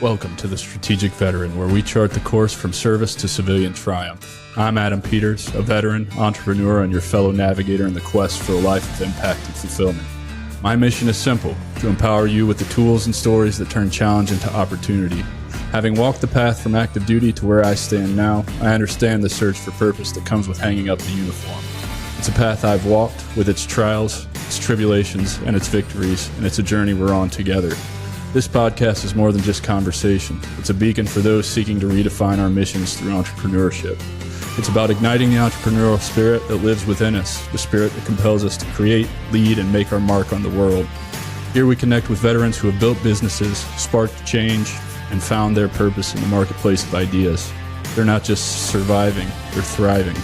Welcome to the Strategic Veteran, where we chart the course from service to civilian triumph. I'm Adam Peters, a veteran, entrepreneur, and your fellow navigator in the quest for a life of impact and fulfillment. My mission is simple: to empower you with the tools and stories that turn challenge into opportunity. Having walked the path from active duty to where I stand now, I understand the search for purpose that comes with hanging up the uniform. It's a path I've walked, with its trials, its tribulations, and its victories, and it's a journey we're on together. This podcast is more than just conversation. It's a beacon for those seeking to redefine our missions through entrepreneurship. It's about igniting the entrepreneurial spirit that lives within us, the spirit that compels us to create, lead, and make our mark on the world. Here we connect with veterans who have built businesses, sparked change, and found their purpose in the marketplace of ideas. They're not just surviving, they're thriving.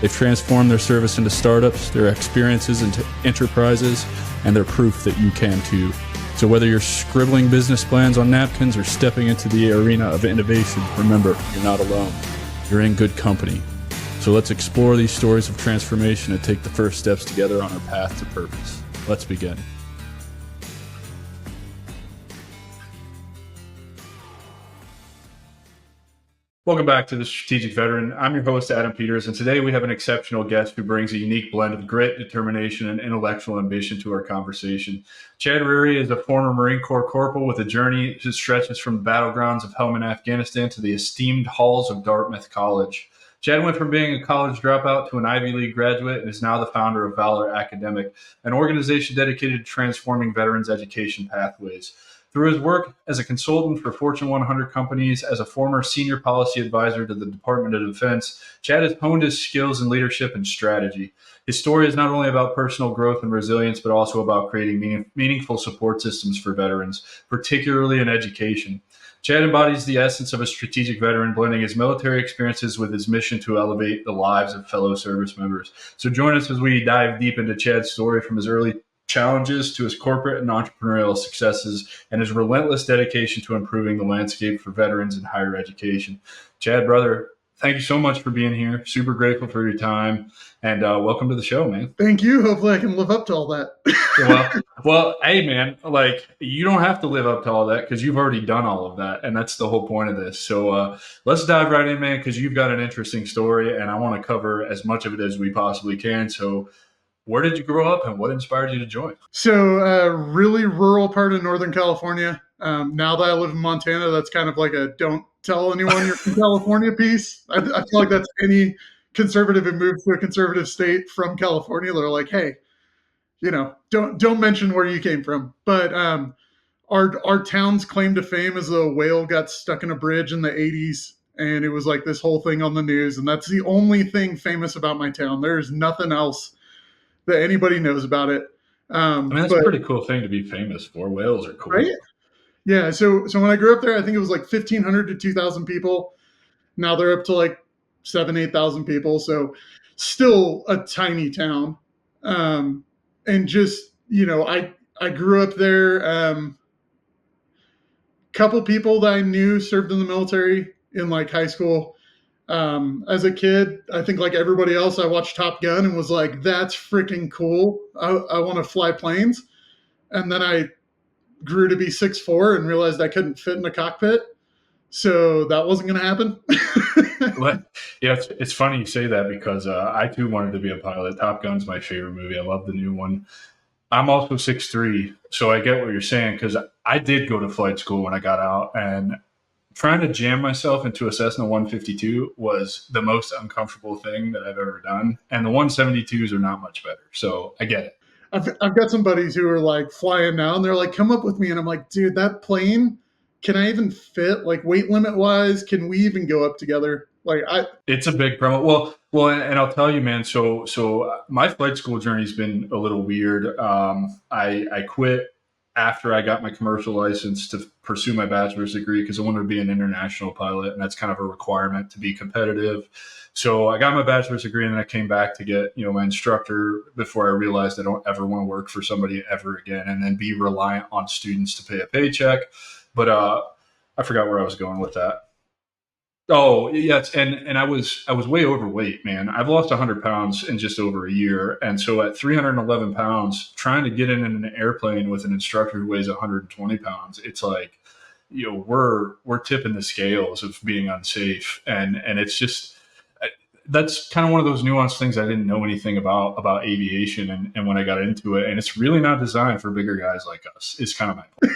They've transformed their service into startups, their experiences into enterprises, and they're proof that you can too. So whether you're scribbling business plans on napkins or stepping into the arena of innovation, remember, you're not alone. You're in good company. So let's explore these stories of transformation and take the first steps together on our path to purpose. Let's begin. Welcome back to the Strategic Veteran. I'm your host, Adam Peters, and today we have an exceptional guest who brings a unique blend of grit, determination, and intellectual ambition to our conversation. Chad Rary is a former Marine Corps corporal with a journey that stretches from the battlegrounds of Helmand, Afghanistan to the esteemed halls of Dartmouth College. Chad went from being a college dropout to an Ivy League graduate and is now the founder of Valor Academic, an organization dedicated to transforming veterans' education pathways. Through his work as a consultant for Fortune 100 companies, as a former senior policy advisor to the Department of Defense, Chad has honed his skills in leadership and strategy. His story is not only about personal growth and resilience, but also about creating meaningful support systems for veterans, particularly in education. Chad embodies the essence of a strategic veteran, blending his military experiences with his mission to elevate the lives of fellow service members. So join us as we dive deep into Chad's story, from his early challenges to his corporate and entrepreneurial successes, and his relentless dedication to improving the landscape for veterans in higher education. Chad, brother, thank you so much for being here. Super grateful for your time, and welcome to the show, man. Thank you. Hopefully I can live up to all that. well, hey, man, like, you don't have to live up to all that because you've already done all of that, and that's the whole point of this. So let's dive right in, man, because you've got an interesting story, and I want to cover as much of it as we possibly can. So where did you grow up and what inspired you to join? So really rural part of Northern California. Now that I live in Montana, that's kind of like a don't tell anyone you're from California piece. I feel like that's any conservative who moves to a conservative state from California. They're like, hey, don't mention where you came from. But our town's claim to fame is a whale got stuck in a bridge in the 80s. And it was like this whole thing on the news. And that's the only thing famous about my town. There's nothing else that anybody knows about it. That's a pretty cool thing to be famous for. Whales are cool. Right? Yeah. So when I grew up there, I think it was like 1,500 to 2,000 people. Now they're up to like 7,000, 8,000 people. So still a tiny town. And just, I grew up there. Couple people that I knew served in the military in like high school. As a kid, I think like everybody else, I watched Top Gun and was like, that's freaking cool. I want to fly planes. And then I grew to be 6'4" and realized I couldn't fit in a cockpit. So that wasn't going to happen. Yeah, it's funny you say that because I too wanted to be a pilot. Top Gun's my favorite movie. I love the new one. I'm also 6'3", so I get what you're saying, because I did go to flight school when I got out, and trying to jam myself into a Cessna 152 was the most uncomfortable thing that I've ever done. And the 172s are not much better. So I get it. I've got some buddies who are like flying now and they're like, come up with me. And I'm like, dude, that plane, can I even fit? Like weight limit wise, can we even go up together? It's a big problem. Well, and I'll tell you, man, so my flight school journey's been a little weird. I quit after I got my commercial license to pursue my bachelor's degree because I wanted to be an international pilot, and that's kind of a requirement to be competitive. So I got my bachelor's degree, and then I came back to get, my instructor before I realized I don't ever want to work for somebody ever again and then be reliant on students to pay a paycheck. But I forgot where I was going with that. Oh, yes. And I was way overweight, man. I've lost 100 pounds in just over a year. And so at 311 pounds, trying to get in an airplane with an instructor who weighs 120 pounds, it's like, we're tipping the scales of being unsafe, and it's just that's kind of one of those nuanced things I didn't know anything about aviation, and when I got into it, and it's really not designed for bigger guys like us. Is kind of my point.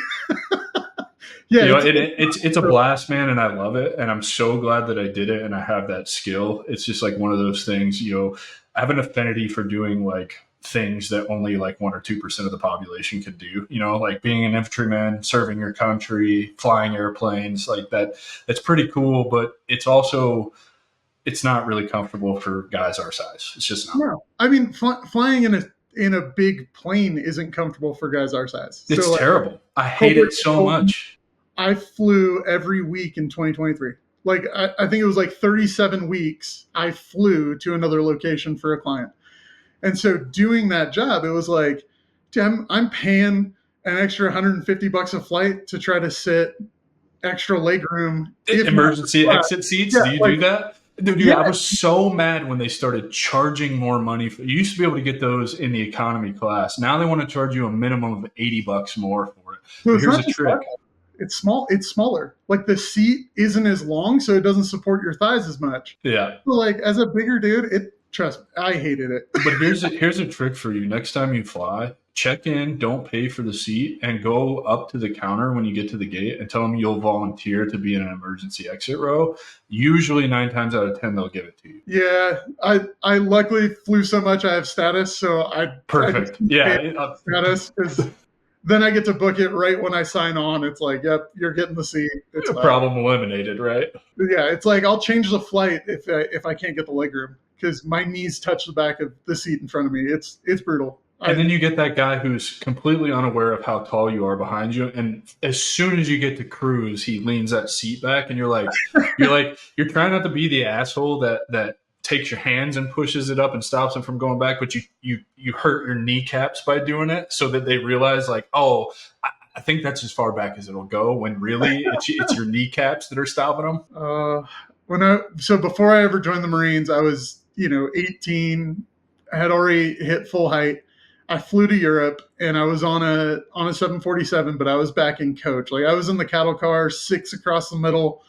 Yeah, it's a blast, man, and I love it, and I'm so glad that I did it, and I have that skill. It's just like one of those things. I have an affinity for doing like things that only like 1 or 2% of the population could do. Like being an infantryman, serving your country, flying airplanes, like that. That's pretty cool, but it's not really comfortable for guys our size. It's just not. No, I mean, flying in a big plane isn't comfortable for guys our size. It's terrible. I hate it so much. I flew every week in 2023. Like I think it was like 37 weeks I flew to another location for a client. And so doing that job, it was like, dude, I'm paying an extra $150 a flight to try to sit extra legroom. Emergency exit seats. Yeah, do you do that? Dude, yeah. I was so mad when they started charging more money. You used to be able to get those in the economy class. Now they want to charge you a minimum of $80 more for it. So here's a trick. It's small. It's smaller. Like the seat isn't as long, so it doesn't support your thighs as much. Yeah. So like as a bigger dude, trust me, I hated it. But here's a trick for you. Next time you fly, check in, don't pay for the seat, and go up to the counter when you get to the gate and tell them you'll volunteer to be in an emergency exit row. Usually 9 times out of 10, they'll give it to you. Yeah. I luckily flew so much I have status, so Perfect. Status because then I get to book it right when I sign on. It's like, yep, you're getting the seat. It's problem eliminated, right? Yeah, it's like I'll change the flight if I can't get the legroom because my knees touch the back of the seat in front of me. It's brutal. And then you get that guy who's completely unaware of how tall you are behind you, and as soon as you get to cruise, he leans that seat back, and you're you're trying not to be the asshole that takes your hands and pushes it up and stops them from going back, but you hurt your kneecaps by doing it, so that they realize like, oh, I think that's as far back as it'll go, when really it's your kneecaps that are stopping them. So before I ever joined the Marines, I was 18. I had already hit full height. I flew to Europe and I was on a 747, but I was back in coach. Like I was in the cattle car, 6 across the middle,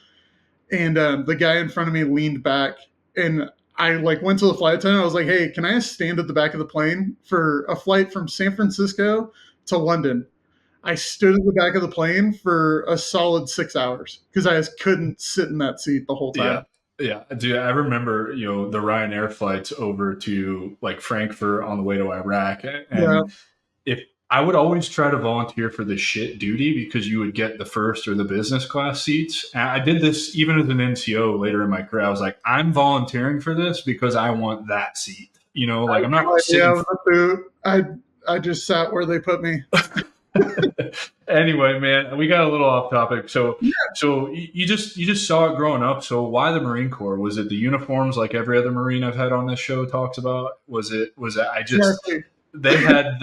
and the guy in front of me leaned back, and I went to the flight attendant. I was like, "Hey, can I stand at the back of the plane for a flight from San Francisco to London?" I stood at the back of the plane for a solid 6 hours because I just couldn't sit in that seat the whole time. Yeah, dude, I remember, the Ryanair flights over to like Frankfurt on the way to Iraq. And if I would always try to volunteer for the shit duty because you would get the first or the business class seats. And I did this even as an NCO later in my career. I was like, I'm volunteering for this because I want that seat. I'm not sitting. I just sat where they put me. Anyway, man, we got a little off topic. So you just saw it growing up. So why the Marine Corps? Was it the uniforms like every other Marine I've had on this show talks about? Was it they had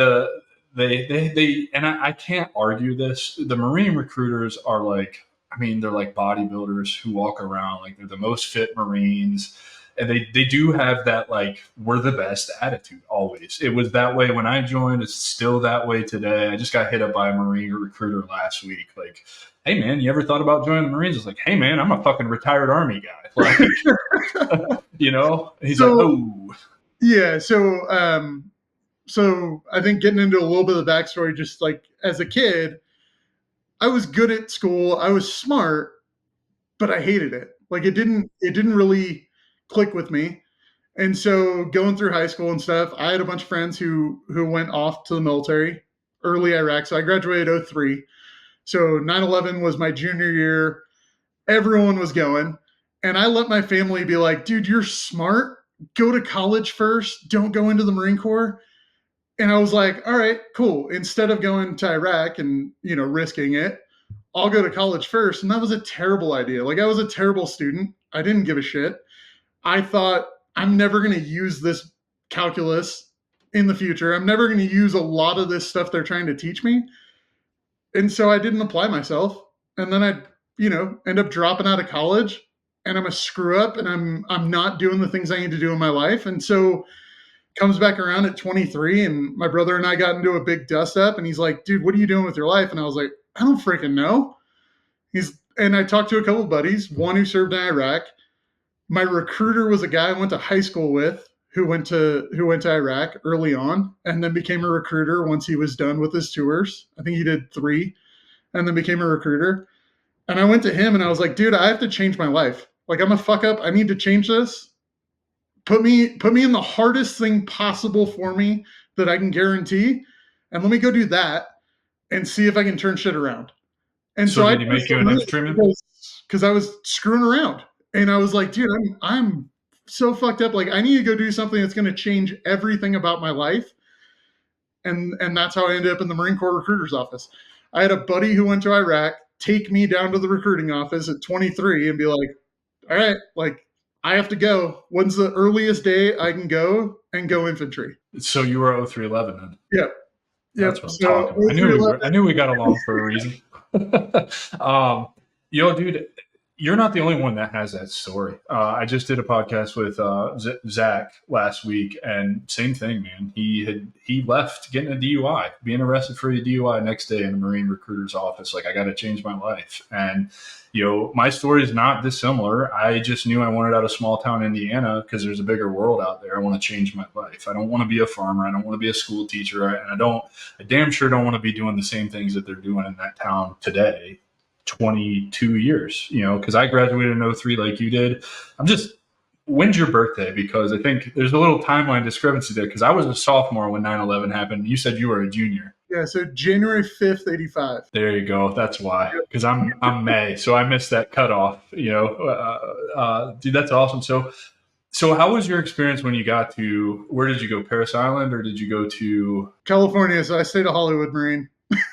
they and I can't argue this. The Marine recruiters are they're like bodybuilders who walk around like they're the most fit Marines. And they do have that, like, we're the best attitude always. It was that way when I joined. It's still that way today. I just got hit up by a Marine recruiter last week. Like, hey, man, you ever thought about joining the Marines? It's like, hey, man, I'm a fucking retired Army guy. Like, He's like, oh. Yeah, so I think getting into a little bit of the backstory, just like as a kid, I was good at school. I was smart, but I hated it. Like, it didn't really click with me. And so going through high school and stuff, I had a bunch of friends who went off to the military, early Iraq. So I graduated 2003. So 9/11 was my junior year. Everyone was going. And I let my family be like, dude, you're smart. Go to college first. Don't go into the Marine Corps. And I was like, all right, cool. Instead of going to Iraq and, risking it, I'll go to college first. And that was a terrible idea. Like, I was a terrible student. I didn't give a shit. I thought, I'm never going to use this calculus in the future. I'm never going to use a lot of this stuff they're trying to teach me. And so I didn't apply myself. And then I, end up dropping out of college, and I'm a screw up, and I'm not doing the things I need to do in my life. And so comes back around at 23, and my brother and I got into a big dust up, and he's like, dude, what are you doing with your life? And I was like, I don't freaking know. And I talked to a couple of buddies, one who served in Iraq. My recruiter was a guy I went to high school with who went to Iraq early on and then became a recruiter once he was done with his tours. I think he did 3 and then became a recruiter. And I went to him and I was like, dude, I have to change my life. Like, I'm a fuck up. I need to change this. Put me in the hardest thing possible for me that I can guarantee. And let me go do that and see if I can turn shit around. And So I did he make you an infantryman? because I was screwing around. And I was like, dude, I'm so fucked up. Like, I need to go do something that's going to change everything about my life. And that's how I ended up in the Marine Corps recruiter's office. I had a buddy who went to Iraq take me down to the recruiting office at 23 and be like, all right, like, I have to go. When's the earliest day I can go and go infantry? So you were 0311 then? Yeah. That's what I'm talking about. I knew we got along for a reason. Dude, you're not the only one that has that story. I just did a podcast with Zach last week, and same thing, man. He left getting a DUI, being arrested for a DUI next day in a Marine recruiter's office. Like, I got to change my life. And, my story is not dissimilar. I just knew I wanted out of small town Indiana because there's a bigger world out there. I want to change my life. I don't want to be a farmer. I don't want to be a school teacher. And I damn sure don't want to be doing the same things that they're doing in that town today. 22 years, because I graduated in 03 like you did. When's your birthday? Because I think there's a little timeline discrepancy there, because I was a sophomore when 9/11 happened. You said you were a junior. Yeah, so January 5th, 85. There you go. That's why, because I'm May, so I missed that cutoff. Dude, that's awesome. So how was your experience when you got to, where did you go? Parris Island, or did you go to California? So I stayed at Hollywood Marine.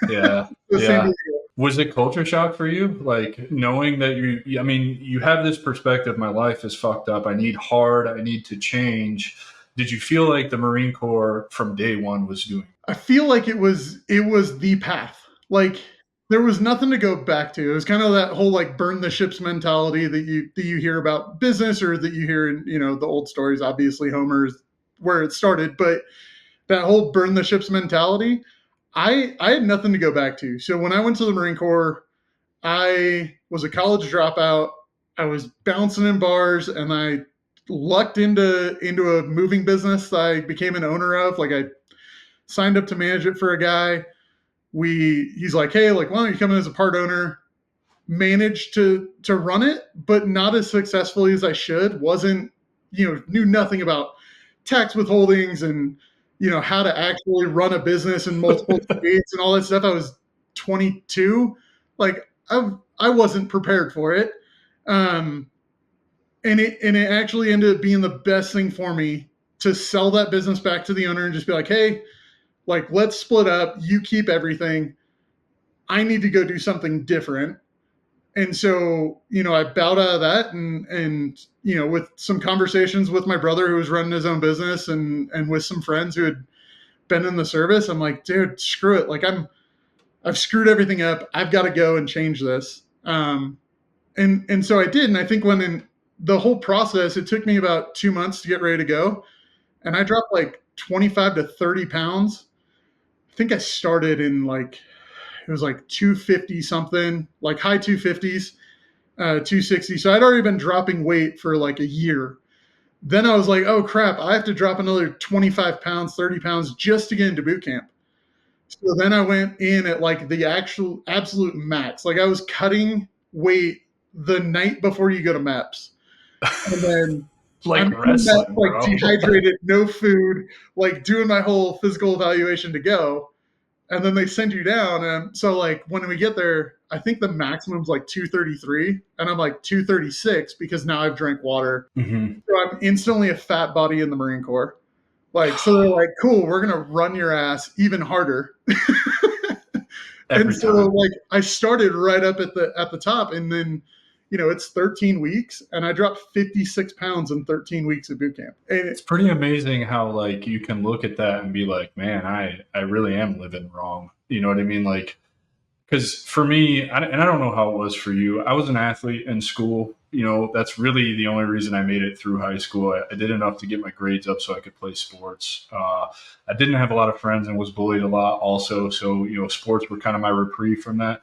Yeah. Yeah. Was it culture shock for you? Like, knowing that you have this perspective, my life is fucked up. I need to change. Did you feel like the Marine Corps from day one was doing? I feel like it was the path. Like, there was nothing to go back to. It was kind of that whole like burn the ships mentality that you hear about business, or that you hear in, the old stories. Obviously, Homer's where it started, but that whole burn the ships mentality, I had nothing to go back to. So when I went to the Marine Corps, I was a college dropout. I was bouncing in bars, and I lucked into a moving business that I became an owner of. Like, I signed up to manage it for a guy. He's like, hey, like, why don't you come in as a part owner? Managed to run it, but not as successfully as I should. Knew nothing about tax withholdings and how to actually run a business in multiple states and all that stuff. I was 22. Like, I wasn't prepared for it. And it actually ended up being the best thing for me to sell that business back to the owner and just be like, hey, like, let's split up. You keep everything. I need to go do something different. And so, I bowed out of that and with some conversations with my brother who was running his own business and with some friends who had been in the service, I'm like, dude, screw it. Like, I've screwed everything up. I've got to go and change this. And so I did. And I think when in the whole process, it took me about 2 months to get ready to go. And I dropped like 25 to 30 pounds. I think I started in it was like 250 something, like high 250s, 260. So I'd already been dropping weight for like a year. Then I was like, oh crap, I have to drop another 25 pounds, 30 pounds just to get into boot camp. So then I went in at like the actual absolute max. Like, I was cutting weight the night before you go to MEPS. And then like wrestling, like dehydrated, no food, like doing my whole physical evaluation to go. And then they send you down. And so, like, when we get there, I think the maximum's like 233. And I'm like 236 because now I've drank water. Mm-hmm. So I'm instantly a fat body in the Marine Corps. Like, so they're like, cool, we're going to run your ass even harder. And so, like, I started right up at the top. And then, it's 13 weeks. And I dropped 56 pounds in 13 weeks of boot camp. And it's pretty amazing how, like, you can look at that and be like, man, I really am living wrong. You know what I mean? Like, because for me, and I don't know how it was for you, I was an athlete in school. That's really the only reason I made it through high school. I did enough to get my grades up so I could play sports. I didn't have a lot of friends and was bullied a lot also. So, sports were kind of my reprieve from that.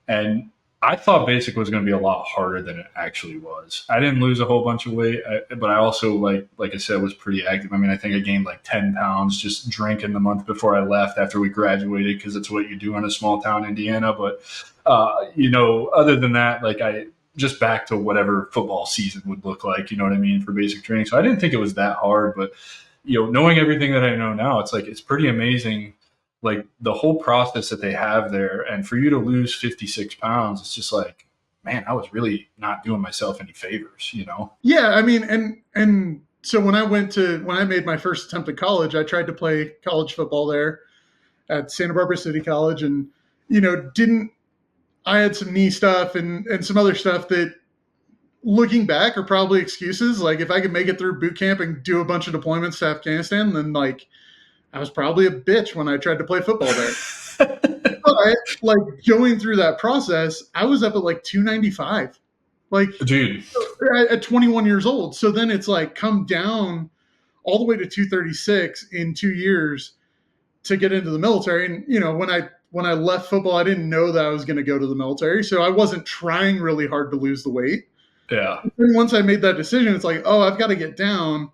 And I thought basic was going to be a lot harder than it actually was. I didn't lose a whole bunch of weight, but I also like I said was pretty active. I mean, I think I gained like 10 pounds just drinking the month before I left after we graduated because it's what you do in a small town, Indiana. But other than that, like I just back to whatever football season would look like. You know what I mean for basic training. So I didn't think it was that hard, but knowing everything that I know now, it's like it's pretty amazing like the whole process that they have there. And for you to lose 56 pounds, it's just like, man, I was really not doing myself any favors. Yeah, I mean, and so when I made my first attempt at college, I tried to play college football there at Santa Barbara City College, and I had some knee stuff and some other stuff that, looking back, are probably excuses. Like if I could make it through boot camp and do a bunch of deployments to Afghanistan, then like I was probably a bitch when I tried to play football there. But like going through that process, I was up at like 295, like dude, at 21 years old. So then it's like come down all the way to 236 in 2 years to get into the military. And when I left football, I didn't know that I was going to go to the military, so I wasn't trying really hard to lose the weight. Yeah. And once I made that decision, it's like, oh, I've got to get down.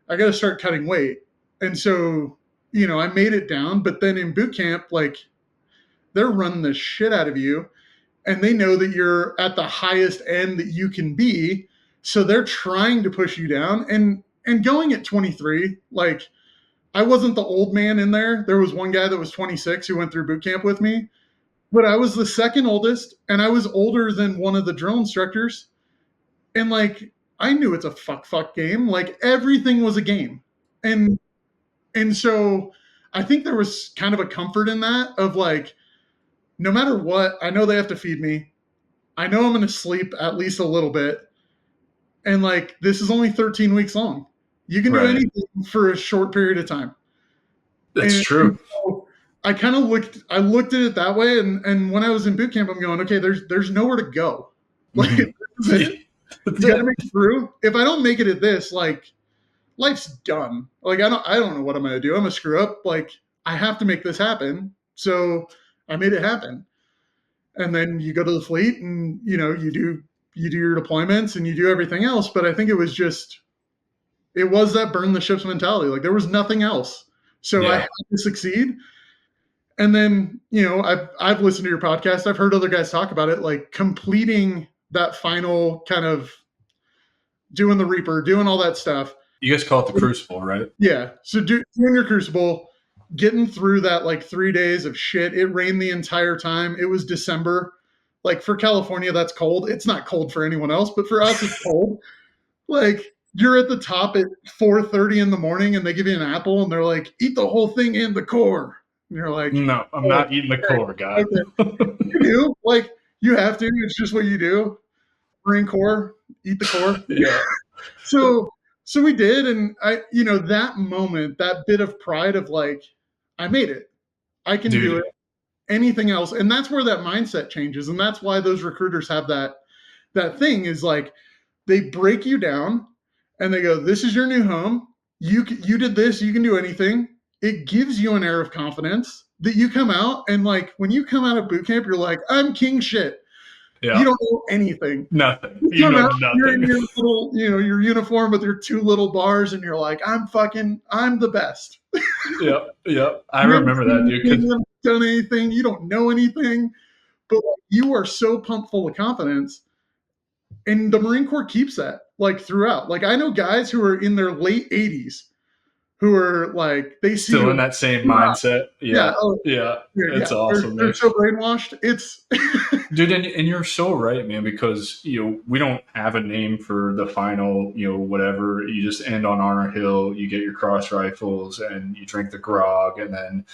I got to start cutting weight. And so I made it down, but then in boot camp, like they're running the shit out of you and they know that you're at the highest end that you can be. So they're trying to push you down and going at 23, like I wasn't the old man in there. There was one guy that was 26 who went through boot camp with me, but I was the second oldest and I was older than one of the drill instructors. And like, I knew it's a fuck game. Like everything was a game. And so I think there was kind of a comfort in that of like, no matter what, I know they have to feed me. I know I'm going to sleep at least a little bit. And like, this is only 13 weeks long. You can do anything for a short period of time. That's true. So I kind of looked at it that way. And when I was in boot camp, I'm going, okay, there's nowhere to go. Like, you got to make it through. If I don't make it at this, like, life's done. Like I don't know what I'm going to do. I'm going to screw up. Like I have to make this happen. So I made it happen. And then you go to the fleet and you do your deployments and you do everything else. But I think it was that burn the ships mentality. Like there was nothing else. So I had to succeed. And then, I've listened to your podcast. I've heard other guys talk about it, like completing that final kind of doing the Reaper, doing all that stuff. You guys call it the Crucible, right? Yeah. So doing your Crucible, getting through that like 3 days of shit. It rained the entire time. It was December. Like for California, that's cold. It's not cold for anyone else, but for us, it's cold. Like you're at the top at 4:30 in the morning and they give you an apple and they're like, eat the whole thing in the core. And you're like, no, I'm not eating the core, guy. Okay. You do. Like you have to. It's just what you do. Marine Corps, eat the core. Yeah. So we did, and I, that moment, that bit of pride of like, I made it. I can do it. Anything else, and that's where that mindset changes, and that's why those recruiters have that thing is like, they break you down, and they go, "This is your new home. You did this. You can do anything." It gives you an air of confidence that you come out, and like when you come out of boot camp, you're like, "I'm king shit." Yeah. You don't know anything. Nothing. You know nothing. You're in your little, your uniform with your two little bars, and you're like, I'm the best. Yep. I remember that, dude. You haven't done anything. You don't know anything, but you are so pumped full of confidence. And the Marine Corps keeps that like throughout. Like I know guys who are in their late 80s who are like, they see still in that same mindset. Yeah. It's awesome. They're so brainwashed. It's dude, and you're so right, man, because we don't have a name for the final, whatever. You just end on Honor Hill, you get your cross rifles and you drink the grog, and then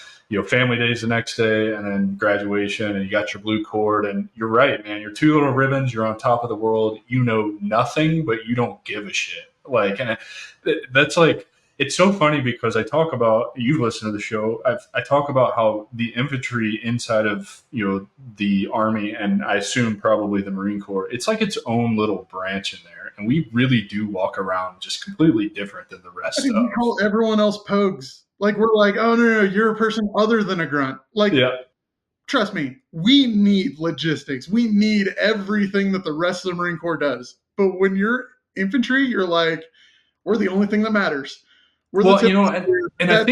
family days the next day, and then graduation, and you got your blue cord. And you're right, man, you're two little ribbons, you're on top of the world, you know nothing, but you don't give a shit. Like, and that's like, it's so funny because I talk about, you've listened to the show, I talk about how the infantry inside of the Army, and I assume probably the Marine Corps, it's like its own little branch in there, and we really do walk around just completely different than the rest of how everyone else pogues. Like we're like, oh no, you're a person other than a grunt. Like trust me, we need logistics. We need everything that the rest of the Marine Corps does. But when you're infantry, you're like, we're the only thing that matters. We're the Well, tip. and That's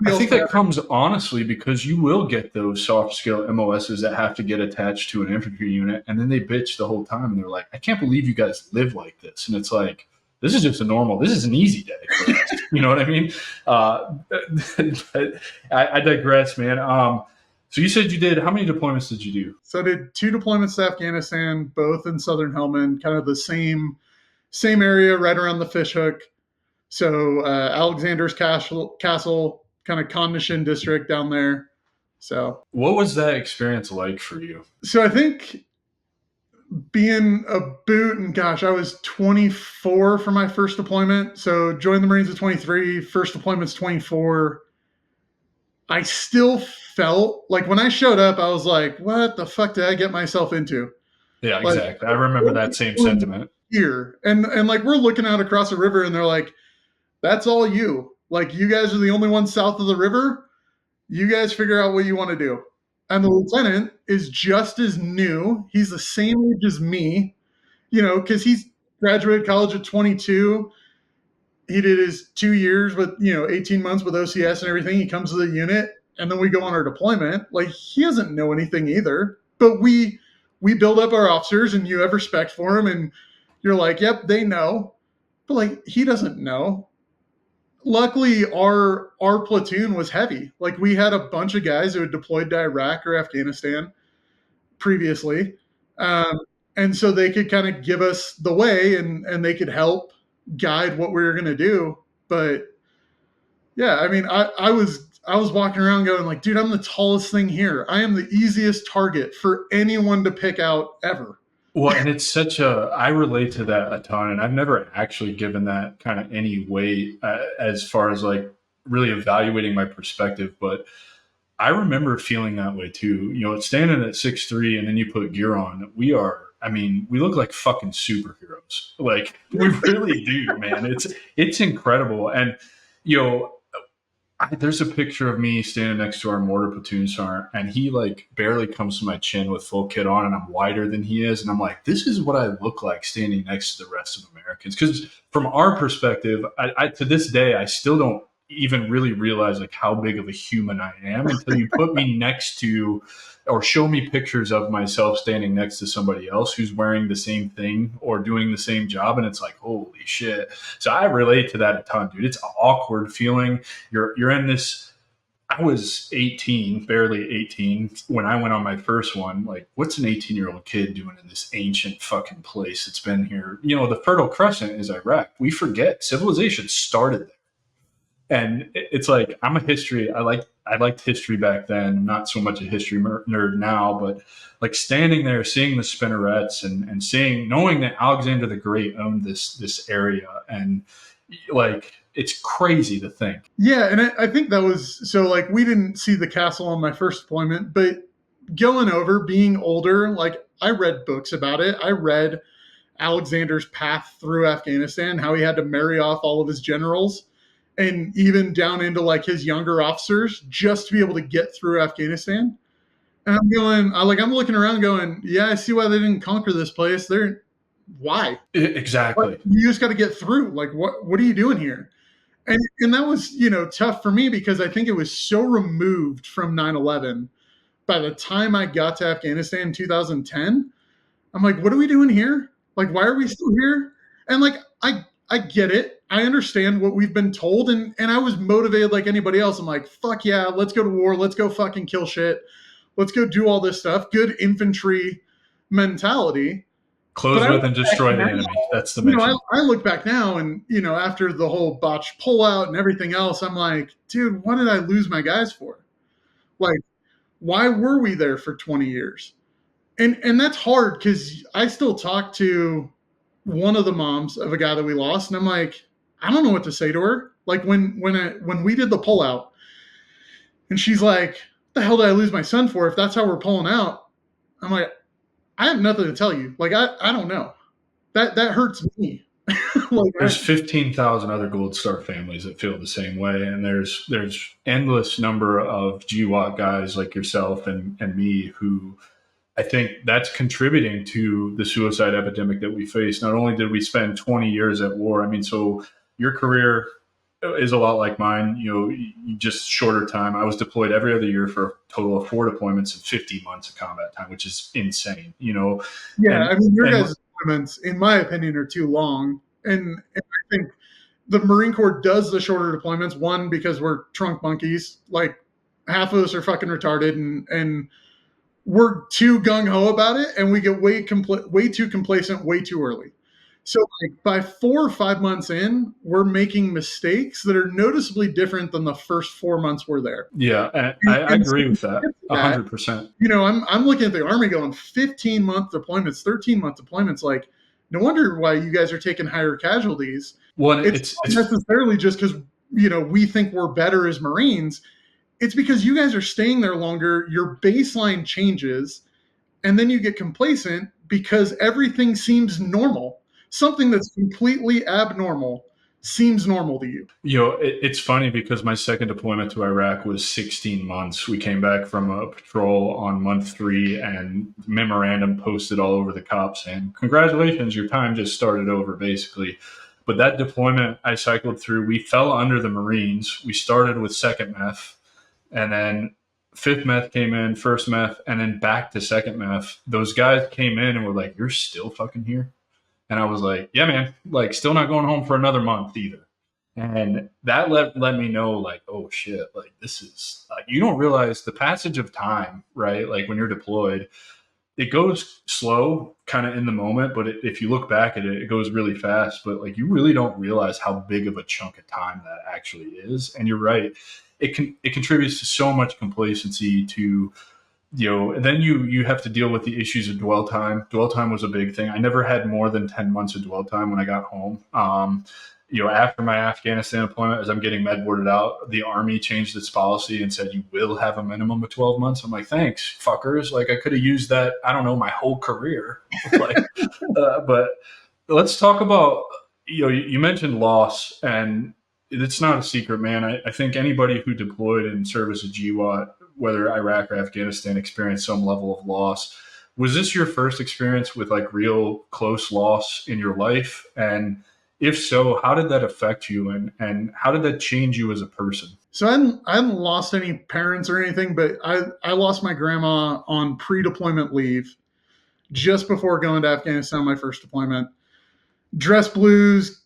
I else think that matters. comes honestly because you will get those soft skill MOSs that have to get attached to an infantry unit, and then they bitch the whole time, and they're like, "I can't believe you guys live like this," and it's like, this is just this is an easy day for us. You know what I mean? I digress, man. So you said you did, how many deployments did you do? So I did 2 deployments to Afghanistan, both in Southern Helmand, kind of the same area right around the fishhook. So Alexander's Castle, kind of Kondashin district down there. So what was that experience like for you? So I think being a boot, and gosh, I was 24 for my first deployment. So joined the Marines at 23, first deployment's 24. I still felt like when I showed up, I was like, what the fuck did I get myself into? Yeah, exactly. Like, I remember that same sentiment. Here. And like we're looking out across the river and they're like, that's all you. Like you guys are the only ones south of the river. You guys figure out what you want to do. And the lieutenant is just as new. He's the same age as me, because he's graduated college at 22. He did his 2 years with, 18 months with OCS and everything. He comes to the unit and then we go on our deployment. Like he doesn't know anything either, but we build up our officers and you have respect for him and you're like, yep, they know, but like he doesn't know. Luckily our platoon was heavy. Like we had a bunch of guys who had deployed to Iraq or Afghanistan previously. And so they could kind of give us the way and they could help guide what we were going to do. But yeah, I mean, I was walking around going like, dude, I'm the tallest thing here. I am the easiest target for anyone to pick out ever. Well, and it's I relate to that a ton, and I've never actually given that kind of any weight as far as like really evaluating my perspective. But I remember feeling that way too. Standing at 6'3" and then you put gear on, we look like fucking superheroes. Like we really do, man. It's incredible. And, there's a picture of me standing next to our mortar platoon sergeant, and he like barely comes to my chin with full kit on, and I'm wider than he is. And I'm like, this is what I look like standing next to the rest of Americans. Because from our perspective, I to this day, I still don't even really realize like how big of a human I am until you put me next to or show me pictures of myself standing next to somebody else who's wearing the same thing or doing the same job. And it's like, holy shit. So I relate to that a ton, dude. It's an awkward feeling. You're in this. I was 18, barely 18 when I went on my first one. Like, what's an 18-year-old kid doing in this ancient fucking place? It's been here. The Fertile Crescent is Iraq. We forget civilization started there. And it's like, I'm a history. I liked history back then, not so much a history nerd now, but like standing there, seeing the spinnerets and knowing that Alexander the Great owned this area. And like, it's crazy to think. Yeah. And I think that was, so like, we didn't see the castle on my first deployment, but going over, being older, like I read books about it. I read Alexander's path through Afghanistan, how he had to marry off all of his generals and even down into like his younger officers just to be able to get through Afghanistan. And I'm looking around going, yeah, I see why they didn't conquer this place. Why? Exactly. Like, you just got to get through. Like, what are you doing here? And that was, tough for me because I think it was so removed from 9/11. By the time I got to Afghanistan in 2010, I'm like, what are we doing here? Like, why are we still here? And like, I get it. I understand what we've been told. And I was motivated like anybody else. I'm like, fuck yeah, let's go to war. Let's go fucking kill shit. Let's go do all this stuff. Good infantry mentality. Close with and destroy the enemy. That's the mission. I look back now and, after the whole botched pullout and everything else, I'm like, dude, what did I lose my guys for? Like, why were we there for 20 years? And that's hard because I still talk to one of the moms of a guy that we lost, and I'm like, I don't know what to say to her. Like when we did the pullout, and she's like, what the hell did I lose my son for if that's how we're pulling out? I'm like, I have nothing to tell you. Like I don't know. That hurts me. There's 15,000 other Gold Star families that feel the same way, and there's endless number of GWAT guys like yourself and me who I think that's contributing to the suicide epidemic that we face. Not only did we spend 20 years at war, I mean, so your career is a lot like mine. Just shorter time. I was deployed every other year for a total of 4 deployments and 50 months of combat time, which is insane. Yeah, and, I mean, your guys' deployments, in my opinion, are too long, and I think the Marine Corps does the shorter deployments. One, because we're trunk monkeys. Like half of us are fucking retarded, and we're too gung ho about it, and we get way too complacent way too early. So like by 4 or 5 months in, we're making mistakes that are noticeably different than the first 4 months we're there. Yeah, I agree with that 100%. I'm looking at the Army going 15-month deployments, 13-month deployments. Like, no wonder why you guys are taking higher casualties. Well, it's not necessarily just because we think we're better as Marines. It's because you guys are staying there longer. Your baseline changes, and then you get complacent because everything seems normal. Something that's completely abnormal seems normal to you. It's funny because my second deployment to Iraq was 16 months. We came back from a patrol on month 3, and memorandum posted all over the cops saying, "Congratulations, your time just started over," basically. But that deployment I cycled through, we fell under the Marines. We started with 2nd MEF, and then 5th MEF came in, 1st MEF, and then back to 2nd MEF. Those guys came in and were like, "You're still fucking here?" And I was like, "Yeah, man, like still not going home for another month either." And that let me know, like, oh shit, like this is, you don't realize the passage of time, right? Like when you're deployed, it goes slow kind of in the moment, but if you look back at it, it goes really fast. But like you really don't realize how big of a chunk of time that actually is. And you're right. It contributes to so much complacency to, and then you have to deal with the issues of dwell time. Dwell time was a big thing. I never had more than 10 months of dwell time when I got home. After my Afghanistan deployment, as I'm getting med boarded out, the Army changed its policy and said, "You will have a minimum of 12 months. I'm like, "Thanks, fuckers." Like I could have used that, I don't know, my whole career. But let's talk about, you mentioned loss, and it's not a secret, man. I think anybody who deployed in service of GWAT, whether Iraq or Afghanistan, experienced some level of loss. Was this your first experience with like real close loss in your life? And if so, how did that affect you, and how did that change you as a person? So I hadn't lost any parents or anything, but I lost my grandma on pre-deployment leave just before going to Afghanistan, my first deployment. Dress blues,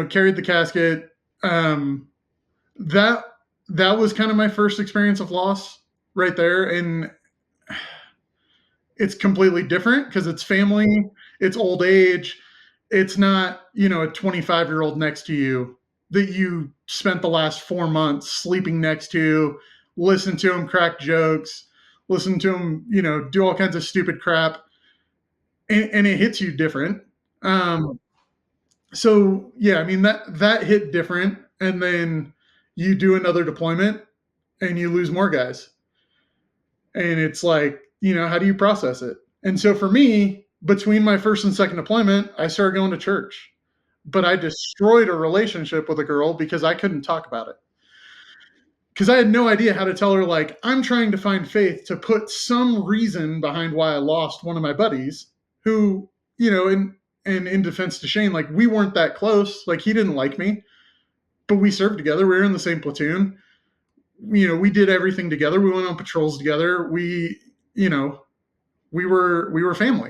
carried the casket. That was kind of my first experience of loss right there. And it's completely different because it's family, it's old age. It's not, a 25-year-old next to you that you spent the last 4 months sleeping next to, listen to him crack jokes, listen to him, do all kinds of stupid crap. And it hits you different. So yeah, I mean, that hit different. And then you do another deployment and you lose more guys. And it's like, how do you process it? And so for me, between my first and second deployment, I started going to church, but I destroyed a relationship with a girl because I couldn't talk about it. Because I had no idea how to tell her, like, I'm trying to find faith to put some reason behind why I lost one of my buddies who, and in defense to Shane, like, we weren't that close. Like, he didn't like me, but we served together. We were in the same platoon. We did everything together. We went on patrols together. We were family.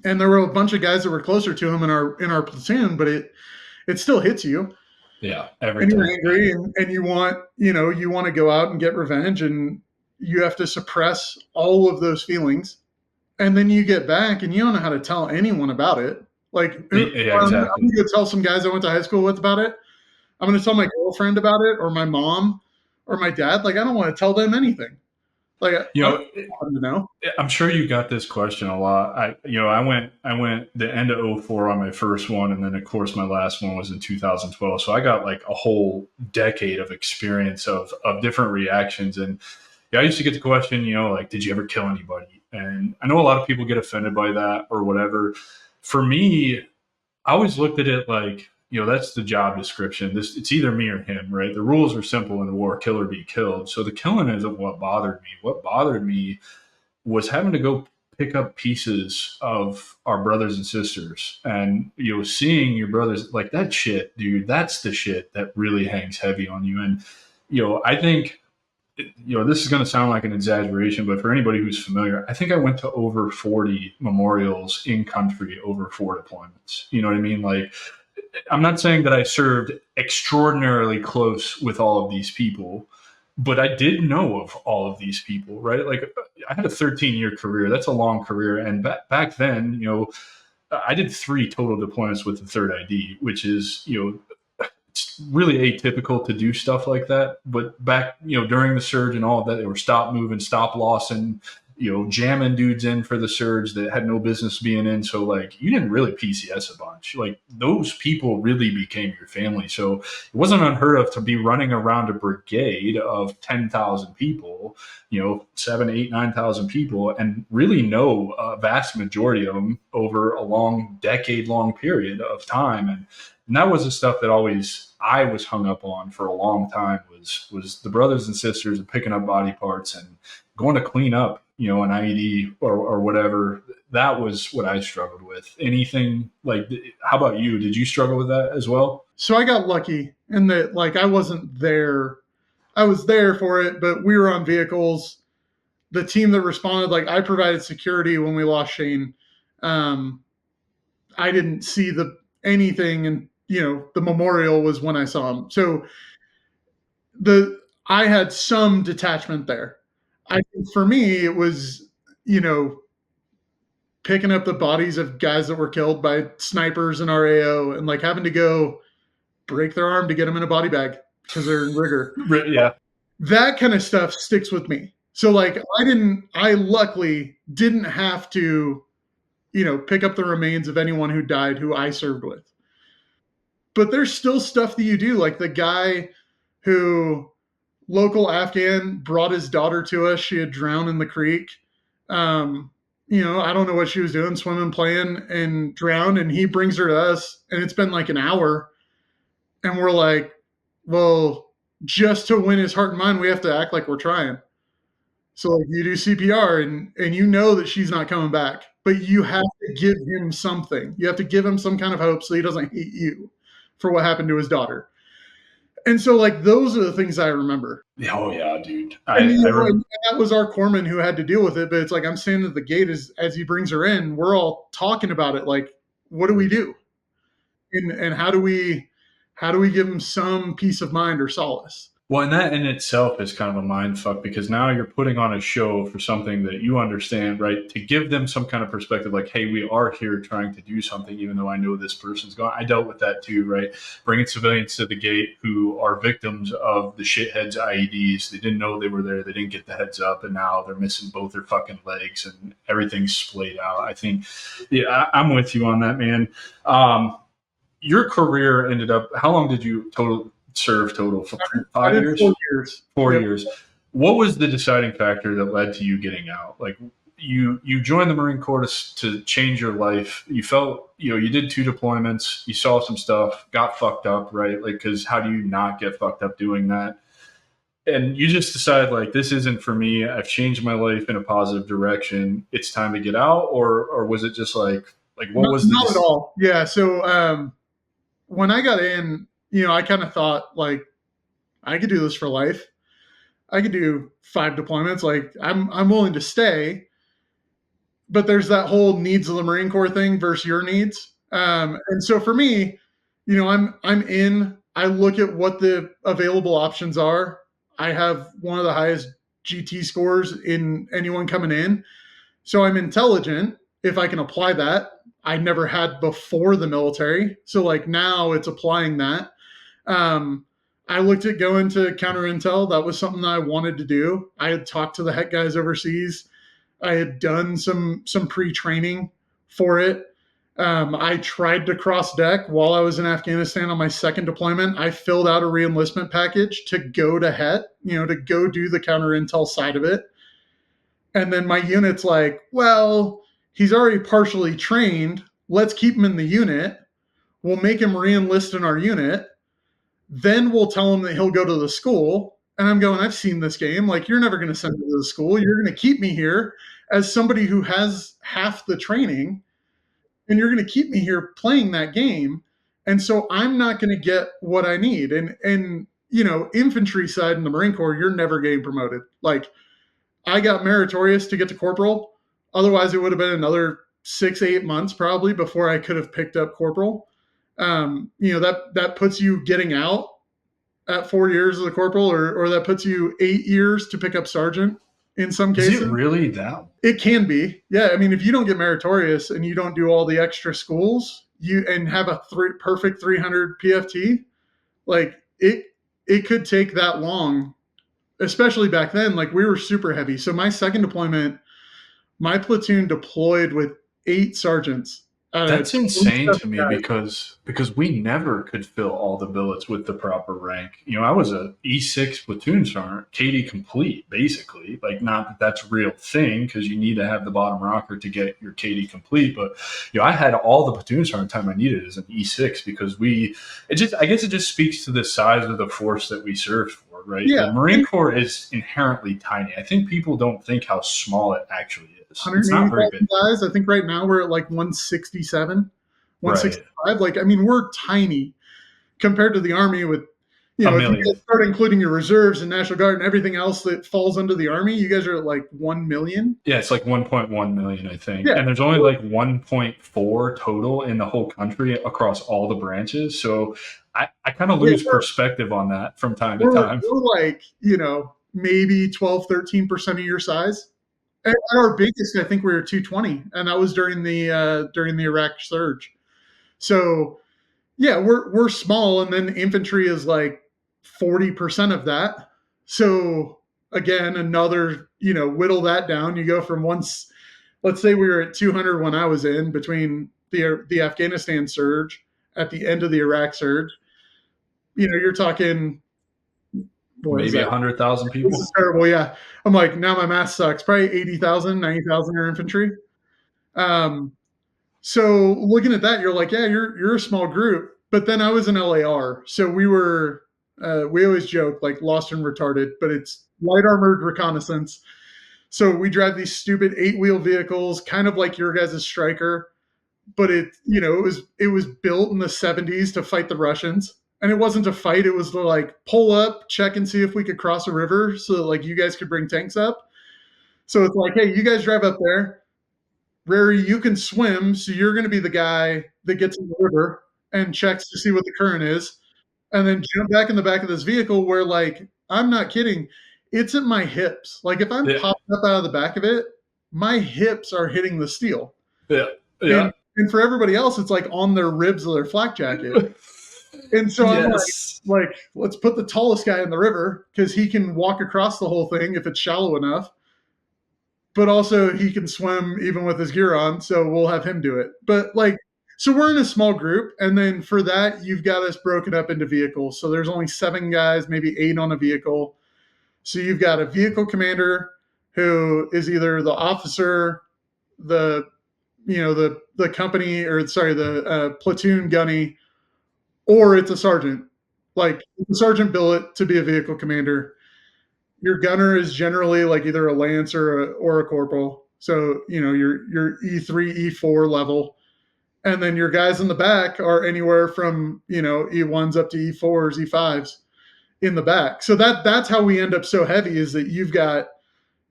And there were a bunch of guys that were closer to him in our platoon, but it still hits you. Yeah. And you're angry and you want to go out and get revenge, and you have to suppress all of those feelings. And then you get back and you don't know how to tell anyone about it. Like, yeah, exactly. I'm going to tell some guys I went to high school with about it. I'm going to tell my girlfriend about it, or my mom, or my dad. Like, I don't want to tell them anything. Like, I'm sure you got this question a lot. I went the end of 2004 on my first one, and then of course my last one was in 2012. So I got like a whole decade of experience of different reactions. And I used to get the question, like, did you ever kill anybody? And I know a lot of people get offended by that or whatever. For me, I always looked at it like, that's the job description. It's either me or him, right? The rules are simple in a war: kill or be killed. So the killing isn't what bothered me. What bothered me was having to go pick up pieces of our brothers and sisters, and seeing your brothers like that shit, dude. That's the shit that really hangs heavy on you. And I think this is going to sound like an exaggeration, but for anybody who's familiar, I think I went to over 40 memorials in country over 4 deployments. You know what I mean? Like, I'm not saying that I served extraordinarily close with all of these people, but I did know of all of these people, right? Like, I had a 13-year career. That's a long career. And back then, I did 3 total deployments with the third ID, which is, it's really atypical to do stuff like that. But back, during the surge and all of that, they were stop moving, stop lossing, jamming dudes in for the surge that had no business being in. So like, you didn't really PCS a bunch. Like, those people really became your family. So it wasn't unheard of to be running around a brigade of 10,000 people, 7, 8, 9,000 people, and really know a vast majority of them over a long, decade-long period of time. And that was the stuff that always I was hung up on for a long time was the brothers and sisters and picking up body parts and going to clean up, an IED or whatever. That was what I struggled with. Anything like, how about you? Did you struggle with that as well? So I got lucky in that, like, I wasn't there. I was there for it, but we were on vehicles. The team that responded, like, I provided security when we lost Shane. I didn't see anything, and the memorial was when I saw him. So I had some detachment there. I think for me, it was, picking up the bodies of guys that were killed by snipers and RAO, and like having to go break their arm to get them in a body bag because they're in rigor. Yeah. That kind of stuff sticks with me. So like, I luckily didn't have to, pick up the remains of anyone who died who I served with. But there's still stuff that you do, like the guy who, local Afghan, brought his daughter to us. She had drowned in the creek. I don't know what she was doing, swimming, playing, and drowned. And he brings her to us, and it's been like an hour. And we're like, well, just to win his heart and mind, we have to act like we're trying. So like, you do CPR, and you know that she's not coming back, but you have to give him something. You have to give him some kind of hope so he doesn't hate you for what happened to his daughter. And so, like, those are the things I remember. Oh yeah, dude. And that was our corpsman who had to deal with it. But it's like, I'm standing at the gate as he brings her in. We're all talking about it. Like, what do we do? And how do we give him some peace of mind or solace? Well, and that in itself is kind of a mind fuck, because now you're putting on a show for something that you understand, right? To give them some kind of perspective, like, hey, we are here trying to do something, even though I know this person's gone. I dealt with that too, right? Bringing civilians to the gate who are victims of the shitheads IEDs. They didn't know they were there. They didn't get the heads up, and now they're missing both their fucking legs and everything's splayed out. I think, yeah, I'm with you on that, man. Your career ended up, how long did you serve total? 5 years? 4 years. 4 years. What was the deciding factor that led to you getting out? Like, you joined the Marine Corps to change your life. You felt, you did 2 deployments, you saw some stuff, got fucked up, right? Like, because how do you not get fucked up doing that? And you just decide, like, this isn't for me. I've changed my life in a positive direction. It's time to get out. Or was it just like what was not at all? Yeah. So when I got in, I kind of thought, like, I could do this for life. I could do 5 deployments. Like, I'm willing to stay. But there's that whole needs of the Marine Corps thing versus your needs. And so for me, I'm in. I look at what the available options are. I have one of the highest GT scores in anyone coming in. So I'm intelligent if I can apply that. I never had before the military. So like, now it's applying that. I looked at going to counter intel. That was something that I wanted to do. I had talked to the heck guys overseas. I had done some pre-training for it. I tried to cross deck while I was in Afghanistan on my second deployment. I filled out a re-enlistment package to go to HET, to go do the counter intel side of it. And then my unit's like, well, he's already partially trained. Let's keep him in the unit. We'll make him re-enlist in our unit. Then we'll tell him that he'll go to the school. And I'm going, I've seen this game. Like, you're never going to send me to the school. You're going to keep me here as somebody who has half the training, and you're going to keep me here playing that game. And so I'm not going to get what I need. And infantry side in the Marine Corps, you're never getting promoted. Like, I got meritorious to get to corporal. Otherwise, it would have been another 6-8 months probably before I could have picked up corporal. That puts you getting out at 4 years as a corporal, or that puts you 8 years to pick up sergeant in some cases. Is it really that? It can be. Yeah. I mean, if you don't get meritorious and you don't do all the extra schools and have a perfect 300 PFT, like it could take that long, especially back then. Like, we were super heavy. So my second deployment, my platoon deployed with 8 sergeants. That's insane to me because we never could fill all the billets with the proper rank. I was a E6 platoon sergeant, KD complete, basically. Like, not that that's a real thing because you need to have the bottom rocker to get your KD complete. But I had all the platoon sergeant time I needed as an E6 because I guess it just speaks to the size of the force that we served for, right? Yeah. The Marine Corps is inherently tiny. I think people don't think how small it actually is. It's not very big. Guys, I think right now we're at like 167, 165. Right. Like, I mean, we're tiny compared to the Army with, if you start including your reserves and National Guard and everything else that falls under the Army, you guys are at like 1 million. Yeah, it's like 1.1 million, I think. Yeah. And there's only like 1.4 total in the whole country across all the branches. So I kind of lose perspective on that from time to time. We're like, maybe 12, 13% of your size. At our biggest, I think we were 220, and that was during the Iraq surge. So, yeah, we're small, and then infantry is like 40% of that. So again, another whittle that down. You go from let's say we were at 200 when I was in between the Afghanistan surge at the end of the Iraq surge. You're talking. Maybe 100,000 people. This is terrible. Yeah. I'm like, now my math sucks. Probably 80,000, 90,000 are infantry. So looking at that, you're like, yeah, you're a small group. But then I was an LAR. So we always joke like lost and retarded, but it's light armored reconnaissance. So we drive these stupid 8-wheel vehicles, kind of like your guys' Striker, but it was built in the 70s to fight the Russians. And it wasn't a fight. It was to like pull up, check and see if we could cross a river so that like you guys could bring tanks up. So it's like, hey, you guys drive up there. Rary, you can swim. So you're going to be the guy that gets in the river and checks to see what the current is. And then jump back in the back of this vehicle where, like, I'm not kidding. It's at my hips. Like, if I'm popping up out of the back of it, my hips are hitting the steel. Yeah. Yeah. And for everybody else, it's like on their ribs of their flak jacket. And so I'm like, let's put the tallest guy in the river because he can walk across the whole thing if it's shallow enough. But also he can swim even with his gear on, so we'll have him do it. But like, so we're in a small group, and then for that, you've got us broken up into vehicles. So there's only 7 guys, maybe 8 on a vehicle. So you've got a vehicle commander who is either the officer, the company, or the platoon gunny, or it's a sergeant. Like, the sergeant billet to be a vehicle commander. Your gunner is generally like either a lance or a corporal. So, your E3, E4 level. And then your guys in the back are anywhere from, E1s up to E4s, E5s in the back. So that's how we end up so heavy, is that you've got,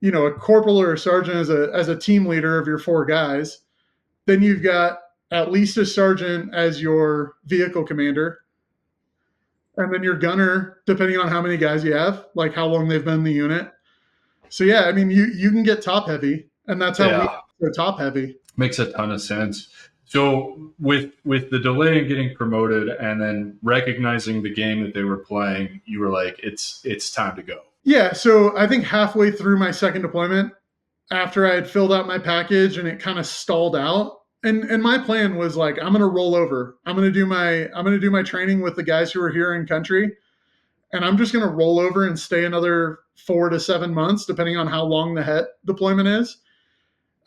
a corporal or a sergeant as a team leader of your 4 guys. Then you've got at least a sergeant as your vehicle commander. And then your gunner, depending on how many guys you have, like how long they've been in the unit. So yeah, I mean, you can get top heavy, and that's how we go top heavy. Makes a ton of sense. So with the delay in getting promoted and then recognizing the game that they were playing, you were like, it's time to go. Yeah. So I think halfway through my second deployment, after I had filled out my package and it kind of stalled out, and my plan was like, I'm going to roll over. I'm going to do my training with the guys who are here in country, and I'm just going to roll over and stay another 4 to 7 months, depending on how long the HET deployment is.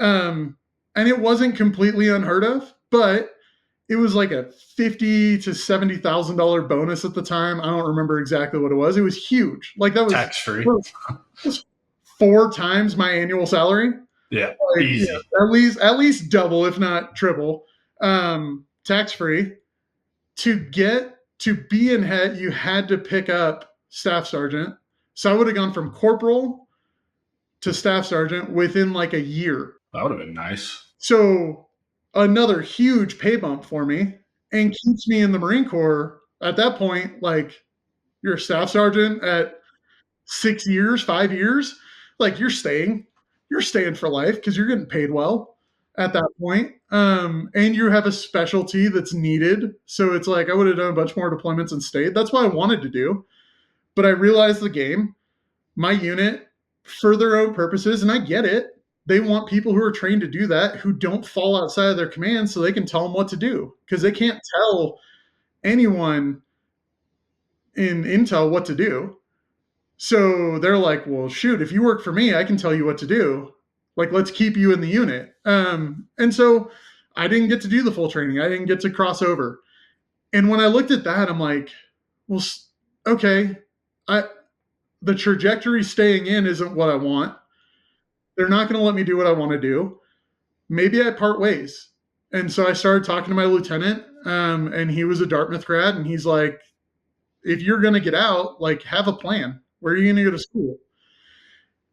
And it wasn't completely unheard of, but it was like a $50,000 to $70,000 bonus at the time. I don't remember exactly what it was. It was huge. Like that was Tax free. Was 4 times my annual salary. Yeah, Like, easy. At least double, if not triple, tax free. To be in head, you had to pick up staff sergeant. So I would have gone from corporal to staff sergeant within like a year. That would have been nice. So another huge pay bump for me and keeps me in the Marine Corps at that point. Like you're a staff sergeant at 6 years, 5 years, like you're staying for life because you're getting paid well at that point. And you have a specialty that's needed. So it's like I would have done a bunch more deployments and stayed. That's what I wanted to do. But I realized the game, my unit, for their own purposes, and I get it. They want people who are trained to do that, who don't fall outside of their command so they can tell them what to do. Because they can't tell anyone in intel what to do. So they're like, well, shoot, if you work for me, I can tell you what to do. Like, let's keep you in the unit. And so I didn't get to do the full training. I didn't get to cross over. And when I looked at that, I'm like, well, okay, the trajectory staying in isn't what I want. They're not going to let me do what I want to do. Maybe I part ways. And so I started talking to my lieutenant, and he was a Dartmouth grad, and he's like, if you're going to get out, like, have a plan. Where are you going to go to school?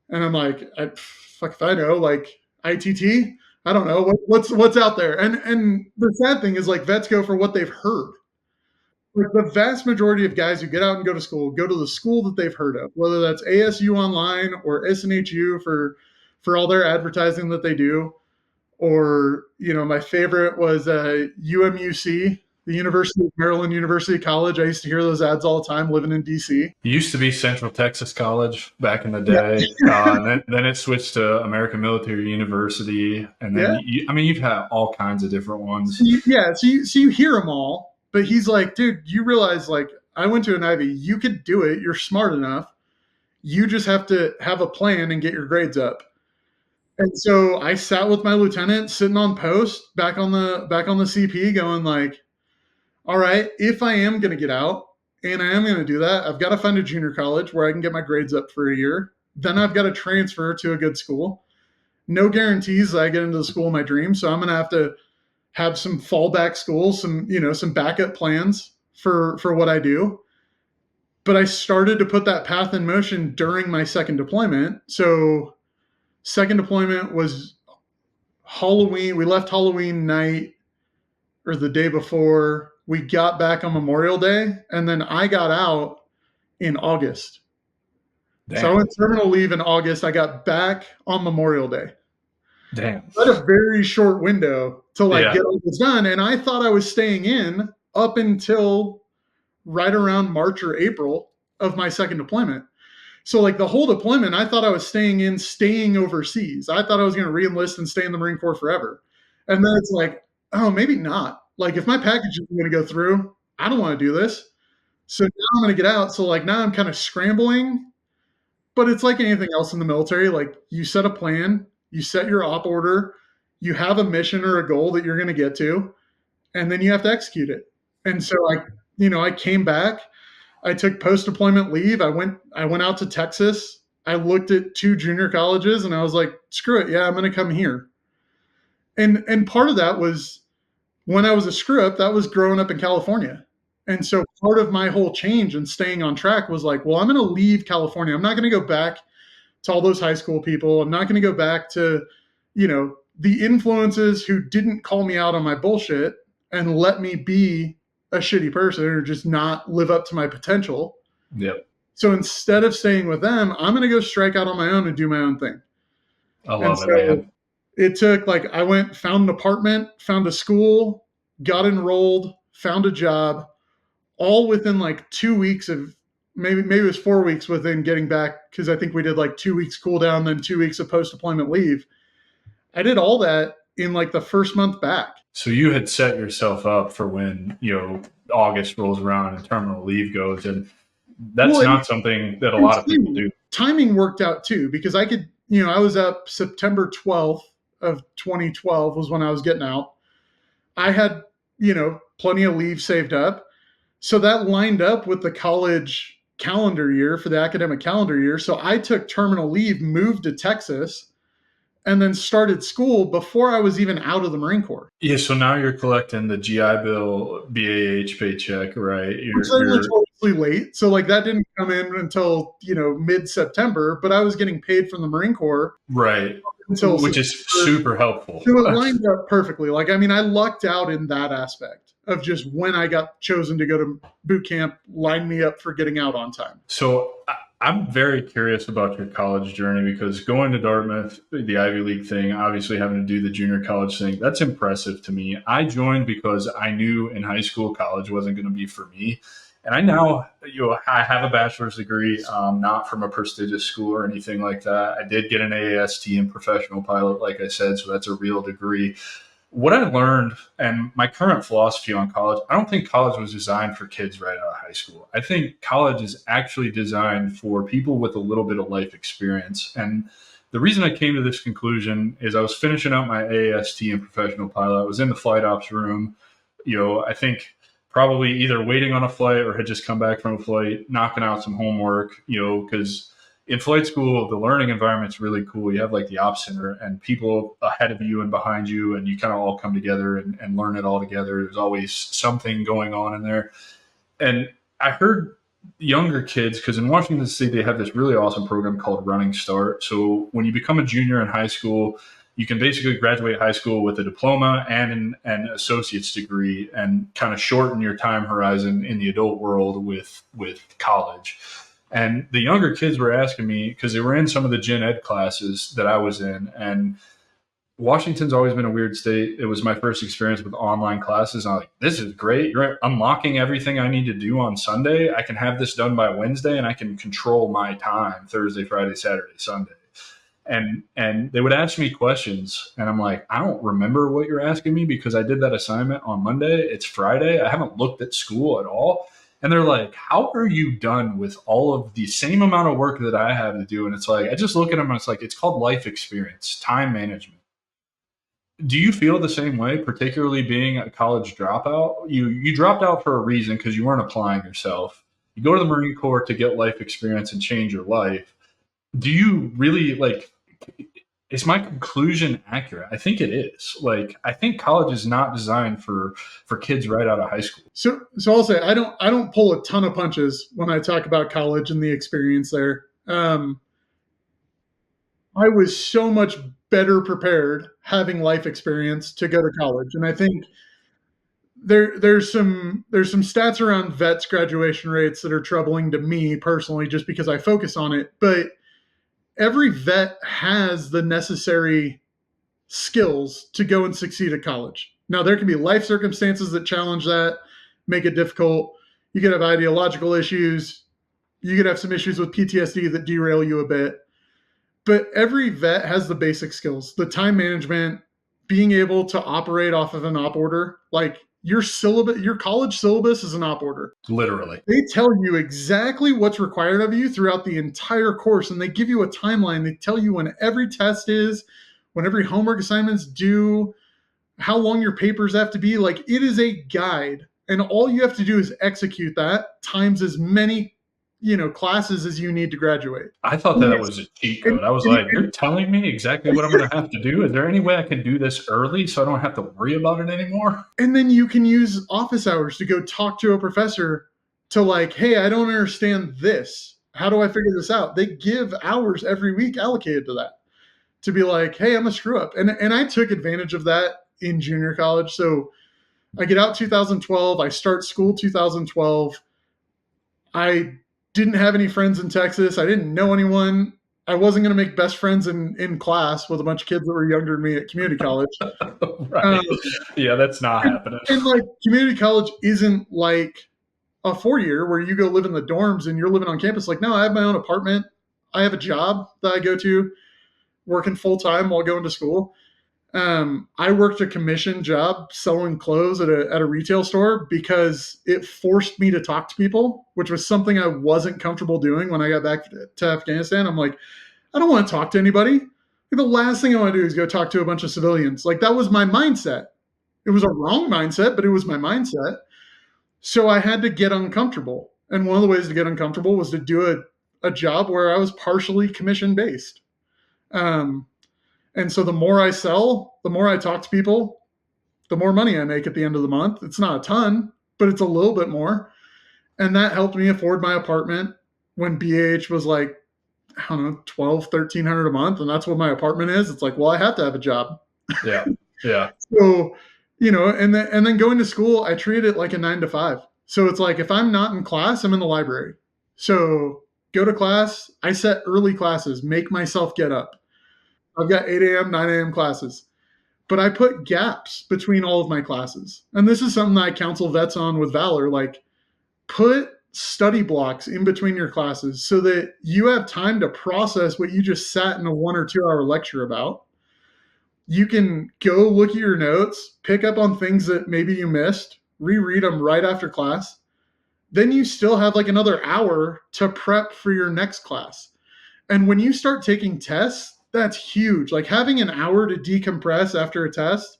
And I'm like, fuck if I know, like ITT. I don't know what's out there. And the sad thing is, like, vets go for what they've heard. Like, the vast majority of guys who get out and go to the school that they've heard of, whether that's ASU online or SNHU for all their advertising that they do, or my favorite was UMUC, the University of Maryland University College. I used to hear those ads all the time living in DC. It used to be Central Texas College back in the day. And then it switched to American Military University. And then, you've had all kinds of different ones. So you hear them all. But he's like, dude, you realize, like, I went to an Ivy. You could do it. You're smart enough. You just have to have a plan and get your grades up. And so I sat with my lieutenant sitting on post back on the CP going like, all right, if I am going to get out and I am going to do that, I've got to find a junior college where I can get my grades up for a year. Then I've got to transfer to a good school. No guarantees that I get into the school of my dreams. So I'm going to have some fallback schools, some backup plans for what I do. But I started to put that path in motion during my second deployment. So second deployment was Halloween. We left Halloween night or the day before. We got back on Memorial Day, and then I got out in August. Damn. So I went terminal leave in August. I got back on Memorial Day. Damn. That's a very short window to get all this done. And I thought I was staying in up until right around March or April of my second deployment. So like the whole deployment, I thought I was staying overseas. I thought I was going to re-enlist and stay in the Marine Corps forever. And then it's like, oh, maybe not. Like if my package is going to go through, I don't want to do this. So now I'm going to get out. So like now I'm kind of scrambling, but it's like anything else in the military. Like you set a plan, you set your op order, you have a mission or a goal that you're going to get to, and then you have to execute it. And so I came back, I took post-deployment leave. I went out to Texas. I looked at 2 junior colleges and I was like, screw it. Yeah, I'm going to come here. And part of that was when I was a screw up, that was growing up in California. And so part of my whole change and staying on track was like, well, I'm going to leave California. I'm not going to go back to all those high school people. I'm not going to go back to, the influences who didn't call me out on my bullshit and let me be a shitty person or just not live up to my potential. Yep. So instead of staying with them, I'm going to go strike out on my own and do my own thing. I love it, man. It took I went, found an apartment, found a school, got enrolled, found a job, all within 2 weeks of maybe it was 4 weeks within getting back. Cause I think we did 2 weeks cool down, then 2 weeks of post-deployment leave. I did all that in the first month back. So you had set yourself up for when, August rolls around and terminal leave goes. And that's not something that a lot of people do. Timing worked out too, because I could, I was up September 12th of 2012 was when I was getting out. I had, plenty of leave saved up. So that lined up with the college calendar year for the academic calendar year. So I took terminal leave, moved to Texas, and then started school before I was even out of the Marine Corps. Yeah, so now you're collecting the GI Bill BAH paycheck, right? Which was totally late. So like that didn't come in until, mid-September, but I was getting paid from the Marine Corps. Right. Which is super helpful. So it lined up perfectly. Like, I mean, I lucked out in that aspect of just when I got chosen to go to boot camp, lined me up for getting out on time. So I'm very curious about your college journey, because going to Dartmouth, the Ivy League thing, obviously having to do the junior college thing, that's impressive to me. I joined because I knew in high school college wasn't going to be for me. And I now, I have a bachelor's degree, not from a prestigious school or anything like that. I did get an AAST in professional pilot, like I said, so that's a real degree. What I learned, and my current philosophy on college, I don't think college was designed for kids right out of high school. I think college is actually designed for people with a little bit of life experience. And the reason I came to this conclusion is I was finishing up my AAST in professional pilot. I was in the flight ops room, I think probably either waiting on a flight or had just come back from a flight, knocking out some homework, because in flight school, the learning environment's really cool. You have like the ops center and people ahead of you and behind you, and you kind of all come together and learn it all together. There's always something going on in there. And I heard younger kids, because in Washington State, they have this really awesome program called Running Start. So when you become a junior in high school, you can basically graduate high school with a diploma and an associate's degree, and kind of shorten your time horizon in the adult world with college. And the younger kids were asking me, because they were in some of the gen ed classes that I was in, and Washington's always been a weird state. It was my first experience with online classes. I'm like, this is great. You're unlocking everything I need to do on Sunday. I can have this done by Wednesday, and I can control my time Thursday, Friday, Saturday, Sunday. And they would ask me questions, and I'm like, I don't remember what you're asking me, because I did that assignment on Monday. It's Friday. I haven't looked at school at all. And they're like, how are you done with all of the same amount of work that I have to do? And it's like, I just look at them and it's like, it's called life experience, time management. Do you feel the same way, particularly being a college dropout? You dropped out for a reason, because you weren't applying yourself. You go to the Marine Corps to get life experience and change your life. Do you really is my conclusion accurate? I think it is. I think college is not designed for kids right out of high school. So I'll say I don't pull a ton of punches when I talk about college and the experience there. I was so much better prepared having life experience to go to college, and I think there's some stats around vets graduation rates that are troubling to me personally, just because I focus on it, but every vet has the necessary skills to go and succeed at college. Now, there can be life circumstances that challenge that, make it difficult. You could have ideological issues. You could have some issues with PTSD that derail you a bit. But every vet has the basic skills, the time management, being able to operate off of an op order. Like your college syllabus is an op order. Literally. They tell you exactly what's required of you throughout the entire course, and they give you a timeline. They tell you when every test is, when every homework assignment's due, how long your papers have to be. Like, it is a guide, and all you have to do is execute that times as many classes as you need to graduate. I thought that was a cheat code. I was like, you're telling me exactly what I'm going to have to do? Is there any way I can do this early so I don't have to worry about it anymore? And then you can use office hours to go talk to a professor to hey, I don't understand this. How do I figure this out? They give hours every week allocated to that, to be like, hey, I'm a screw up. And I took advantage of that in junior college. So I get out 2012. I start school 2012. I didn't have any friends in Texas. I didn't know anyone. I wasn't going to make best friends in class with a bunch of kids that were younger than me at community college. Right. Yeah, that's not happening. And community college isn't like a 4-year where you go live in the dorms and you're living on campus. No, I have my own apartment. I have a job that I go to, working full time while going to school. I worked a commission job selling clothes at a retail store because it forced me to talk to people, which was something I wasn't comfortable doing when I got back to Afghanistan. I'm like, I don't want to talk to anybody. The last thing I want to do is go talk to a bunch of civilians. That was my mindset. It was a wrong mindset, but it was my mindset. So I had to get uncomfortable. And one of the ways to get uncomfortable was to do a job where I was partially commission based. Um, and so the more I sell, the more I talk to people, the more money I make at the end of the month. It's not a ton, but it's a little bit more. And that helped me afford my apartment when BH was like, I don't know, 12, 1300 a month. And that's what my apartment is. It's like, well, I have to have a job. Yeah. Yeah. So, and then going to school, I treat it like a 9 to 5. So it's like, if I'm not in class, I'm in the library. So go to class. I set early classes, make myself get up. I've got 8 a.m., 9 a.m. classes, but I put gaps between all of my classes. And this is something that I counsel vets on with Valor. Like, put study blocks in between your classes so that you have time to process what you just sat in a 1 or 2 hour lecture about. You can go look at your notes, pick up on things that maybe you missed, reread them right after class. Then you still have like another hour to prep for your next class. And when you start taking tests, that's huge. Like having an hour to decompress after a test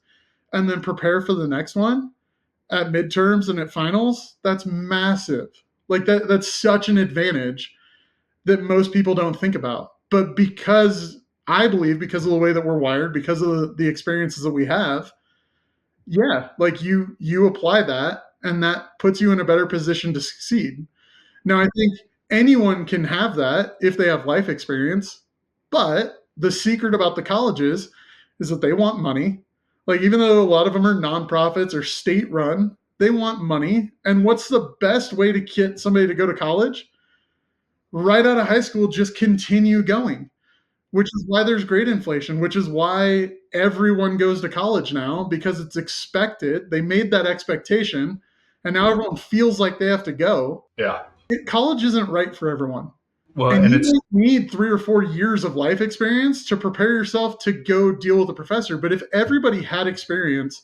and then prepare for the next one at midterms and at finals, that's massive. Like that's such an advantage that most people don't think about. But because I believe, because of the way that we're wired, because of the experiences that we have, yeah, like you apply that and that puts you in a better position to succeed. Now, I think anyone can have that if they have life experience, but the secret about the colleges is that they want money. Like, even though a lot of them are nonprofits or state run, they want money. And what's the best way to get somebody to go to college? Right out of high school, just continue going, which is why there's grade inflation, which is why everyone goes to college now because it's expected. They made that expectation, and now everyone feels like they have to go. Yeah. College isn't right for everyone. Well, And and you it's don't need 3 or 4 years of life experience to prepare yourself to go deal with a professor. But if everybody had experience,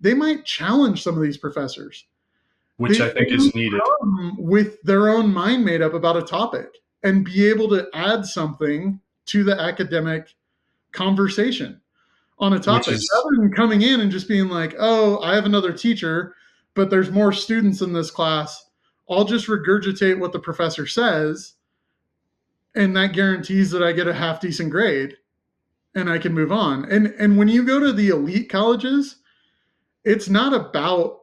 they might challenge some of these professors. which They I think is needed. come with their own mind made up about a topic and be able to add something to the academic conversation on a Which topic is rather than coming in and just being like, oh, I have another teacher, but there's more students in this class. I'll just regurgitate what the professor says, and that guarantees that I get a half decent grade and I can move on. And when you go to the elite colleges, it's not about,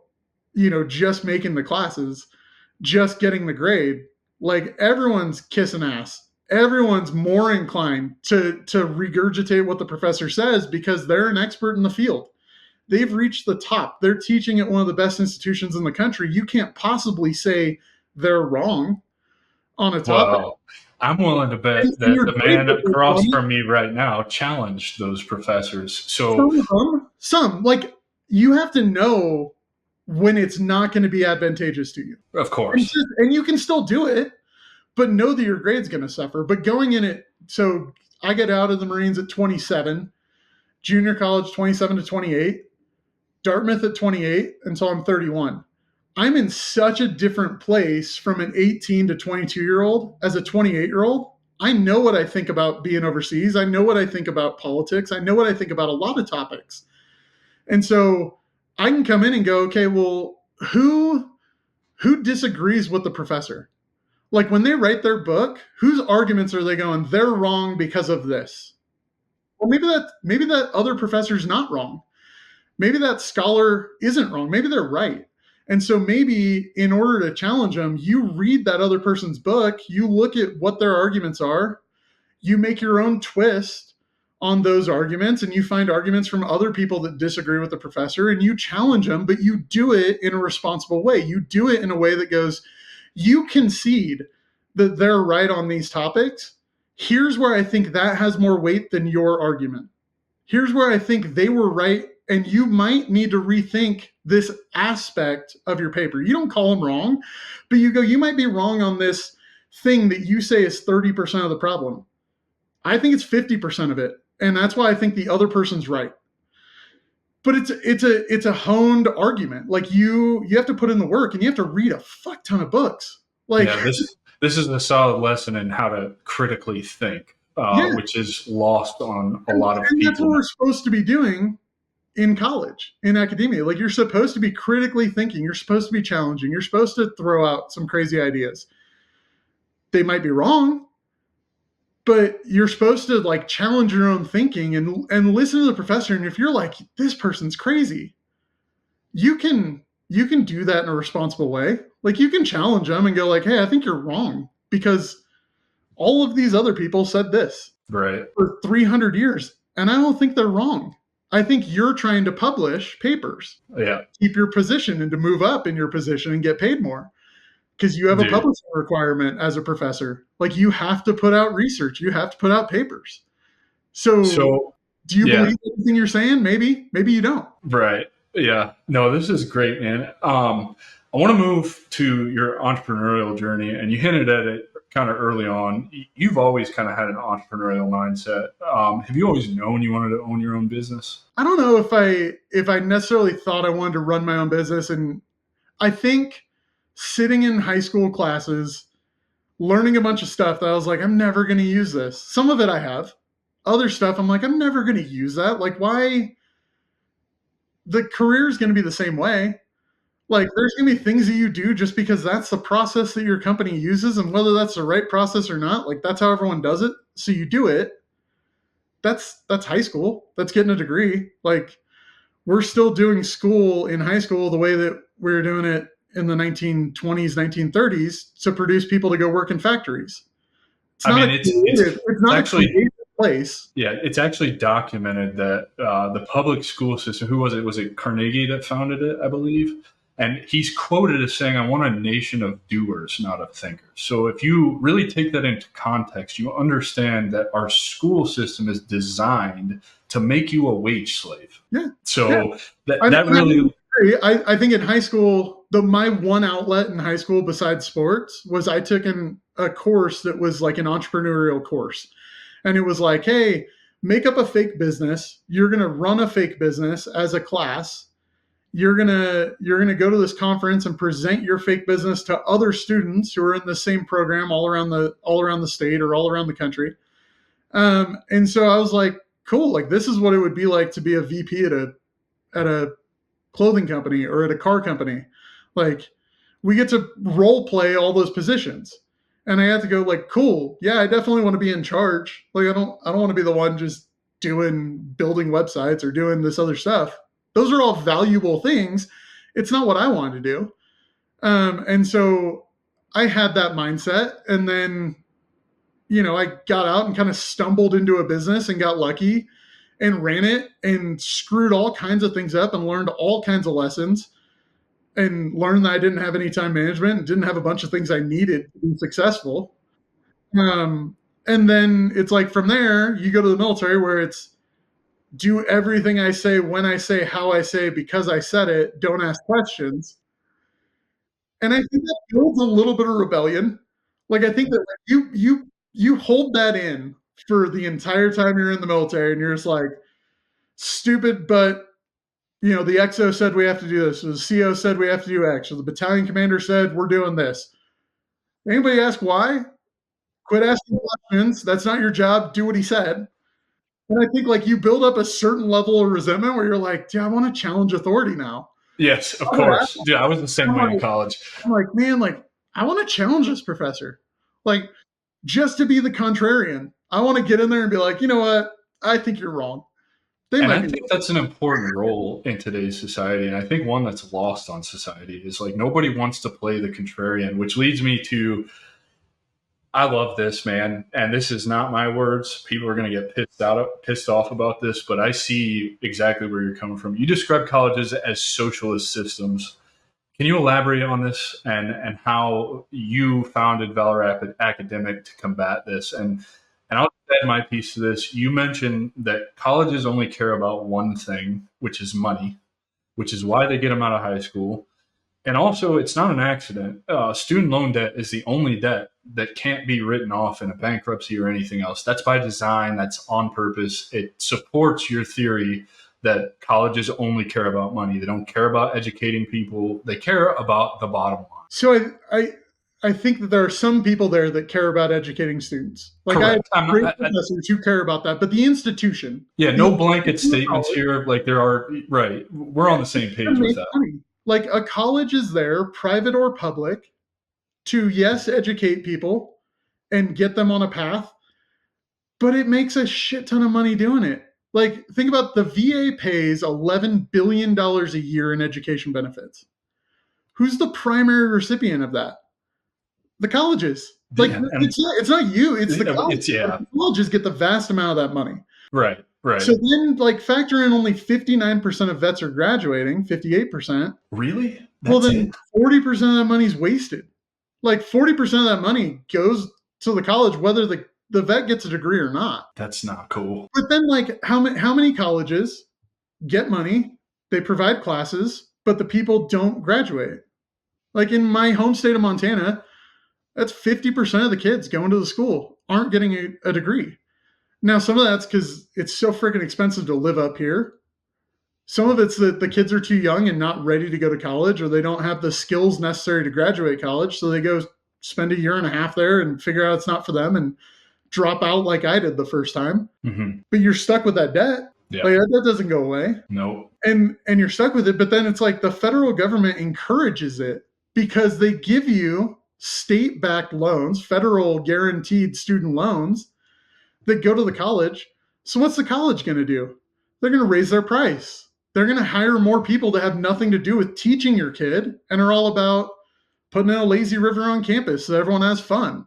just making the classes, just getting the grade. Like, everyone's kissing ass. Everyone's more inclined to regurgitate what the professor says because they're an expert in the field. They've reached the top. They're teaching at one of the best institutions in the country. You can't possibly say they're wrong on a topic. well, I'm willing to And bet that your the grade man will go across funny. from me right now challenged those professors. So, Some of them, like, you have to know when it's not going to be advantageous to you. of course, And you can still do it, but know that your grade's going to suffer. But going in it, so I get out of the Marines at 27, junior college 27 to 28, Dartmouth at 28 until I'm 31. I'm in such a different place from an 18 to 22-year-old as a 28-year-old. I know what I think about being overseas. I know what I think about politics. I know what I think about a lot of topics. And so I can come in and go, okay, well, who disagrees with the professor? Like, when they write their book, whose arguments are they going, they're wrong because of this? Well, maybe that other professor's not wrong. Maybe that scholar isn't wrong. Maybe they're right. And so maybe in order to challenge them, you read that other person's book, you look at what their arguments are, you make your own twist on those arguments, and you find arguments from other people that disagree with the professor, and you challenge them, but you do it in a responsible way. You do it in a way that goes, you concede that they're right on these topics. Here's where I think that has more weight than your argument. Here's where I think they were right, and you might need to rethink this aspect of your paper. You don't call them wrong, but you go, you might be wrong on this thing that you say is 30% of the problem. I think it's 50% of it, and that's why I think the other person's right. But it's a honed argument. Like, you have to put in the work, and you have to read a fuck ton of books. Like, yeah, this is a solid lesson in how to critically think, yeah, which is lost on a lot of and that's what people. we're supposed to be doing in college, in academia. Like, you're supposed to be critically thinking. You're supposed to be challenging. You're supposed to throw out some crazy ideas. They might be wrong, but you're supposed to like challenge your own thinking and listen to the professor. And if you're like, this person's crazy, you can do that in a responsible way. Like, you can challenge them and go like, hey, I think you're wrong because all of these other people said this Right. for 300 years, and I don't think they're wrong. I think you're trying to publish papers, Yeah. keep your position, and to move up in your position and get paid more because you have a publishing requirement as a professor. Like, you have to put out research, you have to put out papers. So do you believe everything you're saying? Maybe you don't. Right. Yeah. No, this is great, man. I want to move to your entrepreneurial journey, and you hinted at it kind of early on. You've always kind of had an entrepreneurial mindset. Have you always known you wanted to own your own business? I don't know if I necessarily thought I wanted to run my own business. And I think sitting in high school classes, learning a bunch of stuff that I was like, I'm never going to use this. Some of it I have. Other stuff, I'm like, I'm never going to use that. Like, why? The career is going to be the same way. Like, there's going to be things that you do just because that's the process that your company uses, and whether that's the right process or not, like, that's how everyone does it. So you do it. That's high school. That's getting a degree. Like, we're still doing school in high school the way that we were doing it in the 1920s, 1930s to produce people to go work in factories. It's not a creative place. Yeah, it's actually documented that the public school system, who was it? Was it Carnegie that founded it, I believe? And he's quoted as saying, I want a nation of doers, not of thinkers. So if you really take that into context, you understand that our school system is designed to make you a wage slave. Yeah. So yeah. I think in high school, my one outlet in high school besides sports was I took a course that was like an entrepreneurial course. And it was like, hey, make up a fake business. You're going to run a fake business as a class. You're gonna go to this conference and present your fake business to other students who are in the same program all around the state or all around the country. And so I was like, cool, like, this is what it would be like to be a VP at a clothing company or at a car company. Like, we get to role play all those positions. And I had to go like, cool, yeah, I definitely want to be in charge. Like, I don't want to be the one just building websites or doing this other stuff. Those are all valuable things. It's not what I wanted to do. And so I had that mindset. And then, I got out and kind of stumbled into a business and got lucky and ran it and screwed all kinds of things up and learned all kinds of lessons and learned that I didn't have any time management and didn't have a bunch of things I needed to be successful. And then it's like, from there, you go to the military where it's, do everything I say, when I say, how I say, because I said it, don't ask questions. And I think that builds a little bit of rebellion. Like, I think that you hold that in for the entire time you're in the military, and you're just like, stupid, but the XO said we have to do this, or the CO said we have to do X, or the battalion commander said we're doing this. Anybody ask why? Quit asking questions. That's not your job. Do what he said. And I think, like, you build up a certain level of resentment where you're like, dude, I want to challenge authority now. Yes, of course. Yeah, I was the same way in college. I'm like, man, like, I want to challenge this professor. Like, just to be the contrarian. I want to get in there and be like, you know what? I think you're wrong. I think that's an important role in today's society. And I think one that's lost on society is, like, nobody wants to play the contrarian, which leads me to, I love this, man. And this is not my words. People are going to get pissed off about this, but I see exactly where you're coming from. You describe colleges as socialist systems. Can you elaborate on this and how you founded Valor Academic to combat this? And I'll add my piece to this. You mentioned that colleges only care about one thing, which is money, which is why they get them out of high school. And also, it's not an accident. Student loan debt is the only debt that can't be written off in a bankruptcy or anything else. That's by design. That's on purpose. It supports your theory that colleges only care about money. They don't care about educating people. They care about the bottom line. So I I think that there are some people there that care about educating students. Like I have Correct. I'm great not, professors who care about that, but the institution, yeah, the no blanket institution of statements college, here. Like there are, right. We're on the same to page with make that. money. Like a college is there, private or public, to yes, educate people and get them on a path, but it makes a shit ton of money doing it. Like think about the VA pays $11 billion a year in education benefits. Who's the primary recipient of that? The colleges. Like Yeah, and it's not you, it's the colleges. it's yeah, The colleges get the vast amount of that money. right, right. So then like factor in only 59% of vets are graduating, 58%. Really? Well That's then it? 40% of that money is wasted. Like 40% of that money goes to the college whether the vet gets a degree or not. That's not cool. But then like how many colleges get money, they provide classes, but the people don't graduate? Like in my home state of Montana, that's 50% of the kids going to the school aren't getting a degree. Now, some of that's because it's so freaking expensive to live up here. Some of it's that the kids are too young and not ready to go to college, or they don't have the skills necessary to graduate college. So they go spend a year and a half there and figure out it's not for them and drop out like I did the first time. Mm-hmm. But you're stuck with that debt. Yeah. Like that doesn't go away. No. And you're stuck with it. But then it's like the federal government encourages it because they give you state-backed loans, federal guaranteed student loans that go to the college. So what's the college going to do? They're going to raise their price. They're going to hire more people to have nothing to do with teaching your kid and are all about putting in a lazy river on campus so everyone has fun.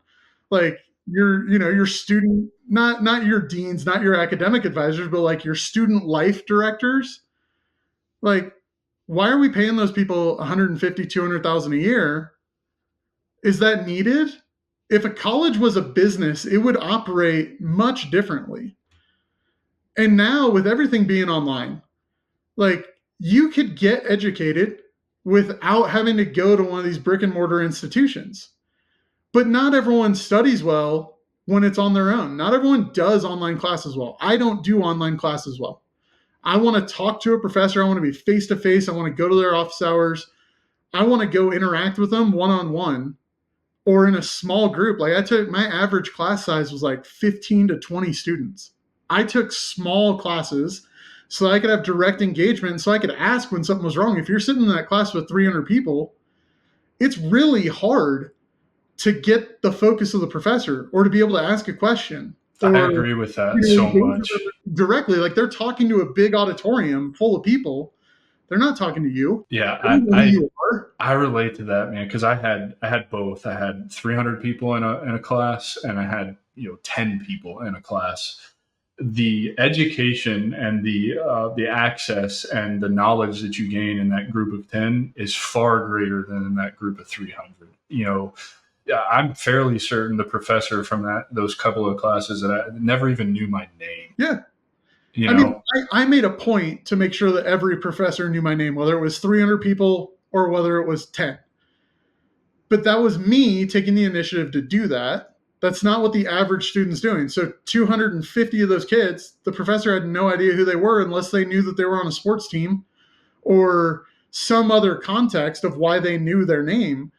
Like your student, not your deans, not your academic advisors, but like your student life directors. Like, why are we paying those people 150, 200,000 a year? Is that needed? If a college was a business, it would operate much differently. And now with everything being online, like you could get educated without having to go to one of these brick and mortar institutions. But not everyone studies well when it's on their own. Not everyone does online classes well. I don't do online classes well. I want to talk to a professor. I want to be face to face. I want to go to their office hours. I want to go interact with them one on one or in a small group. Like I took my average class size was like 15 to 20 students. I took small classes so I could have direct engagement, so I could ask when something was wrong. If you're sitting in that class with 300 people, it's really hard to get the focus of the professor or to be able to ask a question. I agree with that so much. Directly, like they're talking to a big auditorium full of people. They're not talking to you. Yeah, I relate to that, man, because I had both. I had 300 people in a class, and I had 10 people in a class. The education and the access and the knowledge that you gain in that group of 10 is far greater than in that group of 300. I'm fairly certain the professor from those couple of classes that I never even knew my name. Yeah. I made a point to make sure that every professor knew my name, whether it was 300 people or whether it was 10. But that was me taking the initiative to do that. That's not what the average student's doing. So 250 of those kids, the professor had no idea who they were unless they knew that they were on a sports team or some other context of why they knew their name.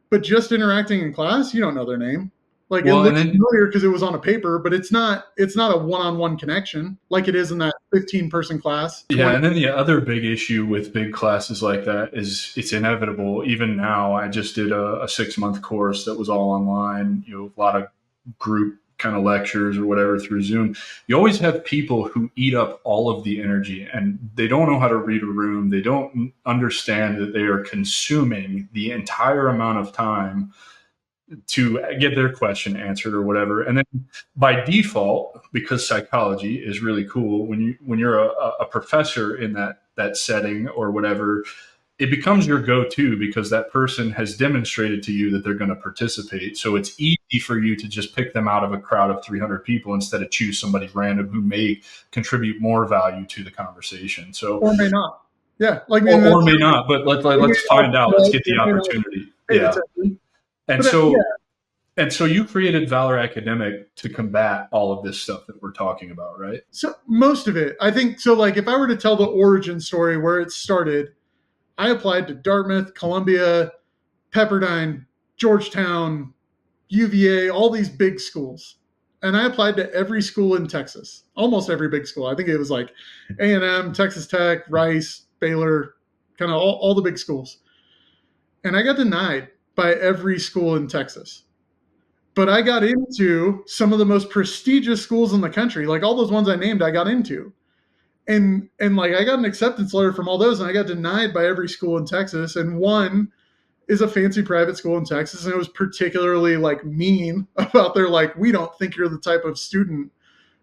But just interacting in class, you don't know their name. Like it looks familiar because it was on a paper, but it's not a one-on-one connection like it is in that 15-person class. Yeah, and then the other big issue with big classes like that is it's inevitable. Even now, I just did a 6-month course that was all online. A lot of group kind of lectures or whatever through Zoom. You always have people who eat up all of the energy, and they don't know how to read a room. They don't understand that they are consuming the entire amount of time to get their question answered or whatever. And then by default, because psychology is really cool, when you're a professor in that setting or whatever, it becomes your go-to because that person has demonstrated to you that they're going to participate. So it's easy for you to just pick them out of a crowd of 300 people instead of choose somebody random who may contribute more value to the conversation. So or may not. Yeah. Or may not, but let's find out. Let's get the opportunity. Yeah. And so you created Valor Academic to combat all of this stuff that we're talking about, right? So most of it, I think. So like if I were to tell the origin story where it started, I applied to Dartmouth, Columbia, Pepperdine, Georgetown, UVA, all these big schools. And I applied to every school in Texas, almost every big school. I think it was like A&M, Texas Tech, Rice, Baylor, kind of all the big schools. And I got denied by every school in Texas. But I got into some of the most prestigious schools in the country. Like all those ones I named, I got into. And like I got an acceptance letter from all those, and I got denied by every school in Texas. And one is a fancy private school in Texas, and it was particularly like mean about their like, we don't think you're the type of student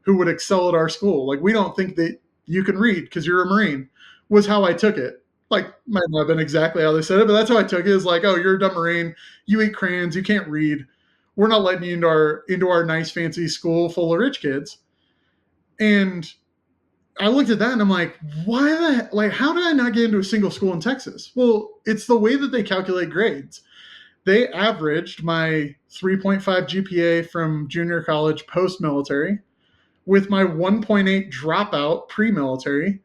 who would excel at our school. Like we don't think that you can read because you're a Marine, was how I took it. Like might not have been exactly how they said it, but that's how I took it. Is like, oh, you're a dumb Marine, you eat crayons, you can't read. We're not letting you into our nice fancy school full of rich kids. And I looked at that and I'm like, how did I not get into a single school in Texas? Well, it's the way that they calculate grades. They averaged my 3.5 GPA from junior college post-military with my 1.8 dropout pre-military.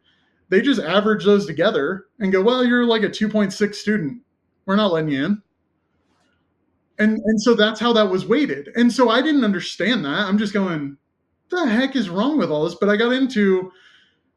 They just average those together and go, well, you're like a 2.6 student. We're not letting you in. And so that's how that was weighted. And so I didn't understand that. I'm just going, the heck is wrong with all this? But I got into,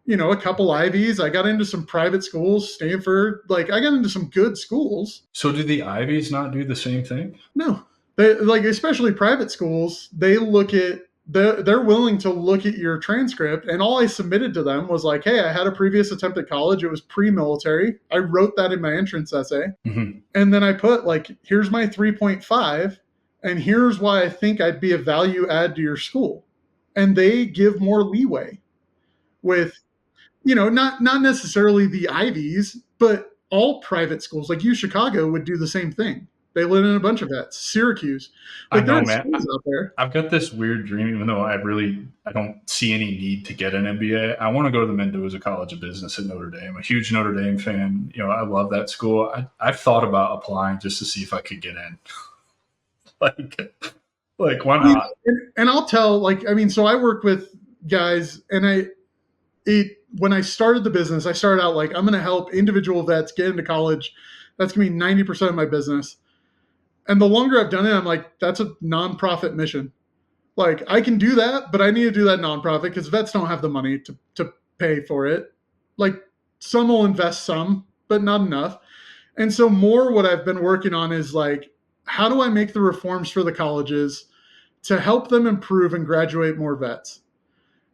a couple Ivies. I got into some private schools, Stanford. Like I got into some good schools. So do the Ivies not do the same thing? No, they like, especially private schools, they look at, they're willing to look at your transcript. And all I submitted to them was like, hey, I had a previous attempt at college. It was pre-military. I wrote that in my entrance essay. Mm-hmm. And then I put like, here's my 3.5. And here's why I think I'd be a value add to your school. And they give more leeway with, not necessarily the Ivies, but all private schools like UChicago would do the same thing. They let in a bunch of vets. Syracuse. Like, I know, man. Out there. I've got this weird dream, even though I don't see any need to get an MBA. I want to go to the Mendoza College of Business at Notre Dame. I'm a huge Notre Dame fan. I love that school. I've thought about applying just to see if I could get in. like why not? And I'll tell, so I work with guys, and when I started the business, I started out like, I'm going to help individual vets get into college. That's going to be 90% of my business. And the longer I've done it, I'm like, that's a nonprofit mission. Like I can do that, but I need to do that nonprofit because vets don't have the money to pay for it. Like some will invest some, but not enough. And so more what I've been working on is like, how do I make the reforms for the colleges to help them improve and graduate more vets?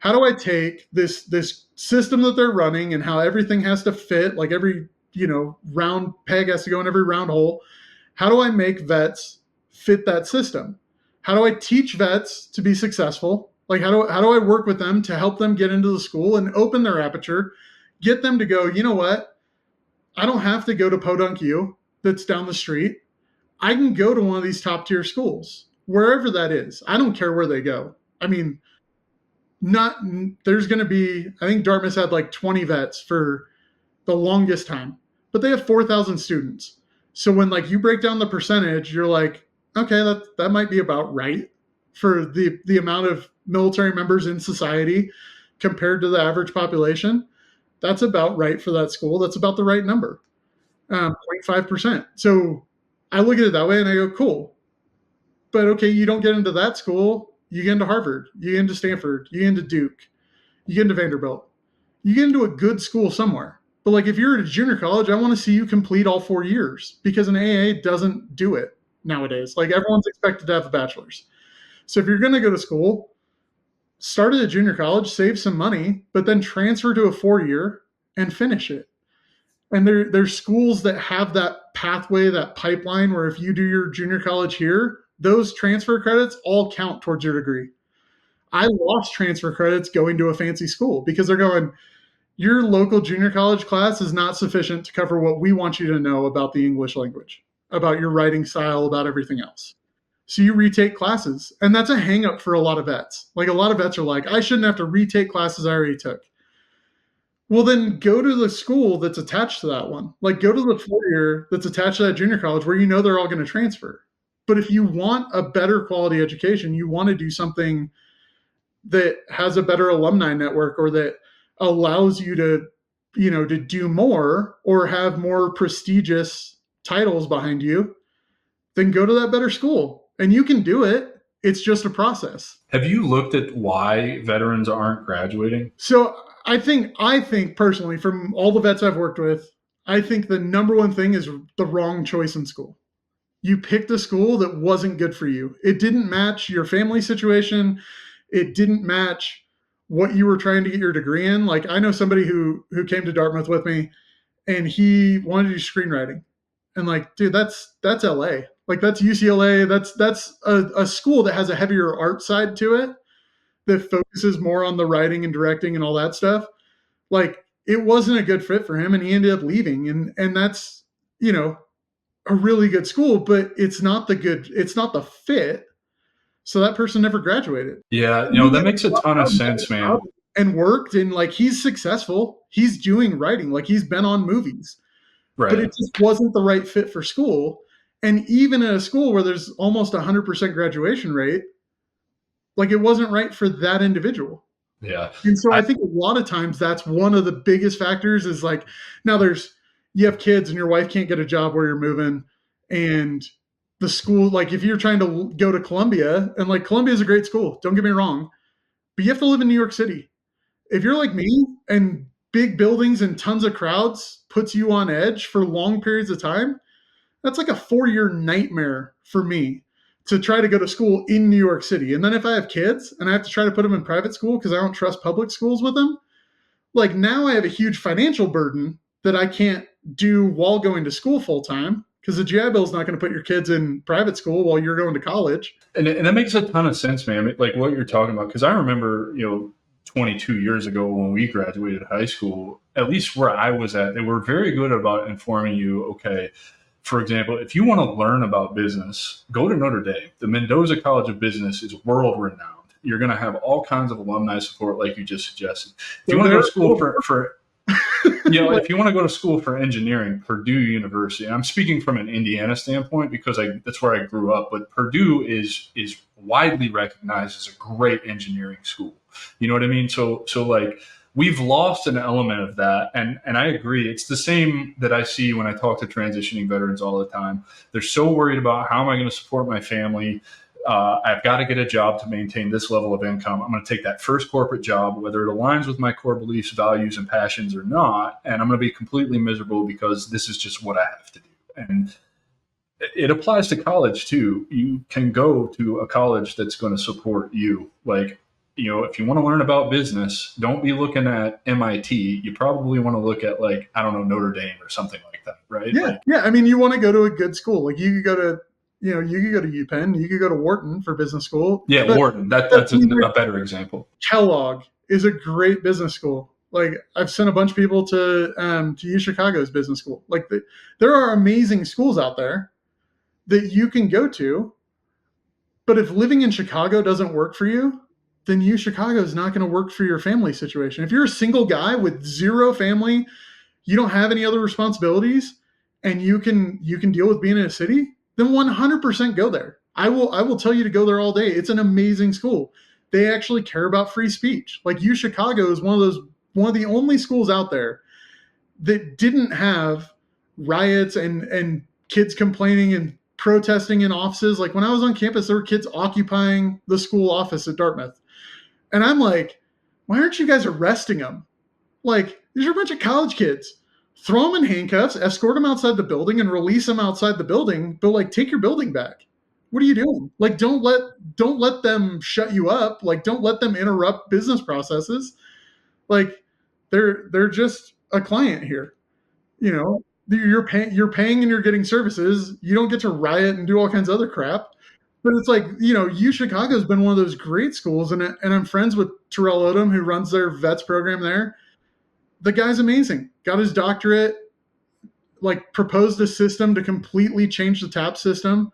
How do I take this system that they're running and how everything has to fit, like every, round peg has to go in every round hole. How do I make vets fit that system? How do I teach vets to be successful? Like how do I work with them to help them get into the school and open their aperture, get them to go, you know what? I don't have to go to Podunk U that's down the street. I can go to one of these top tier schools, wherever that is. I don't care where they go. I mean, there's going to be, I think Dartmouth had like 20 vets for the longest time, but they have 4,000 students. So when like you break down the percentage, you're like, okay, that might be about right for the amount of military members in society compared to the average population. That's about right for that school. That's about the right number, 0.5%. So I look at it that way and I go, cool. But okay, you don't get into that school. You get into Harvard, you get into Stanford, you get into Duke, you get into Vanderbilt. You get into a good school somewhere. But like if you're at a junior college, I want to see you complete all 4 years because an AA doesn't do it nowadays. Like everyone's expected to have a bachelor's. So if you're going to go to school, start at a junior college, save some money, but then transfer to a 4-year and finish it. And there's schools that have that pathway, that pipeline where if you do your junior college here, those transfer credits all count towards your degree. I lost transfer credits going to a fancy school because they're going, your local junior college class is not sufficient to cover what we want you to know about the English language, about your writing style, about everything else. So you retake classes. And that's a hang up for a lot of vets. Like a lot of vets are like, I shouldn't have to retake classes I already took. Well, then go to the school that's attached to that one. Like go to the 4-year that's attached to that junior college where you know they're all going to transfer. But if you want a better quality education, you want to do something that has a better alumni network or that allows you to, to do more or have more prestigious titles behind you, then go to that better school. And you can do it. It's just a process. Have you looked at why veterans aren't graduating? So I think personally, from all the vets I've worked with, I think the number one thing is the wrong choice in school. You picked a school that wasn't good for you. It didn't match your family situation. It didn't match what you were trying to get your degree in. Like, I know somebody who came to Dartmouth with me, and he wanted to do screenwriting. And like, dude, that's LA. Like, that's UCLA. That's a school that has a heavier art side to it, that focuses more on the writing and directing and all that stuff. Like, it wasn't a good fit for him, and he ended up leaving. And that's, you know, a really good school, but it's not the fit. So that person never graduated. Yeah, that makes a ton of sense, man. And worked, and like, he's successful. He's doing writing, like, he's been on movies. Right. But it just wasn't the right fit for school. And even at a school where there's almost 100% graduation rate, like, it wasn't right for that individual. Yeah. And so I think a lot of times that's one of the biggest factors is like, now you have kids and your wife can't get a job where you're moving, and the school, like, if you're trying to go to Columbia, and like, Columbia is a great school, don't get me wrong, but you have to live in New York City. If you're like me and big buildings and tons of crowds puts you on edge for long periods of time, that's like a 4-year nightmare for me to try to go to school in New York City. And then if I have kids and I have to try to put them in private school because I don't trust public schools with them, like, now I have a huge financial burden that I can't do while going to school full time, because the GI Bill is not going to put your kids in private school while you're going to college. And that makes a ton of sense, man. Like, what you're talking about, because I remember, 22 years ago when we graduated high school, at least where I was at, they were very good about informing you, okay, for example, if you want to learn about business, go to Notre Dame. The Mendoza College of Business is world renowned. You're going to have all kinds of alumni support, like you just suggested. If you want to go to school for if you want to go to school for engineering, Purdue University, and I'm speaking from an Indiana standpoint because that's where I grew up, but Purdue is widely recognized as a great engineering school. You know what I mean? So like, we've lost an element of that. And I agree. It's the same that I see when I talk to transitioning veterans all the time. They're so worried about, how am I going to support my family? I've got to get a job to maintain this level of income. I'm going to take that first corporate job, whether it aligns with my core beliefs, values, and passions or not. And I'm going to be completely miserable because this is just what I have to do. And it applies to college too. You can go to a college that's going to support you. Like, if you want to learn about business, don't be looking at MIT. You probably want to look at, like, I don't know, Notre Dame or something like that, right? Yeah. I mean, you want to go to a good school. Like, you could go to, you could go to UPenn, you could go to Wharton for business school. Yeah, but Wharton. That's a better example. Kellogg is a great business school. Like, I've sent a bunch of people to UChicago's business school. Like, there are amazing schools out there that you can go to. But if living in Chicago doesn't work for you, then UChicago is not going to work for your family situation. If you're a single guy with zero family, you don't have any other responsibilities, and you can deal with being in a city, then 100% go there. I will tell you to go there all day. It's an amazing school. They actually care about free speech. Like, UChicago is one of the only schools out there that didn't have riots and kids complaining and protesting in offices. Like, when I was on campus, there were kids occupying the school office at Dartmouth. And I'm like, why aren't you guys arresting them? Like, these are a bunch of college kids. Throw them in handcuffs, escort them outside the building, and release them outside the building. But, like, take your building back. What are you doing? Like, don't let them shut you up. Like, don't let them interrupt business processes. Like, they're just a client here. You're paying and you're getting services. You don't get to riot and do all kinds of other crap. But it's like, UChicago's been one of those great schools, and I'm friends with Terrell Odom, who runs their vets program there. The guy's amazing. Got his doctorate, like, proposed a system to completely change the TAP system.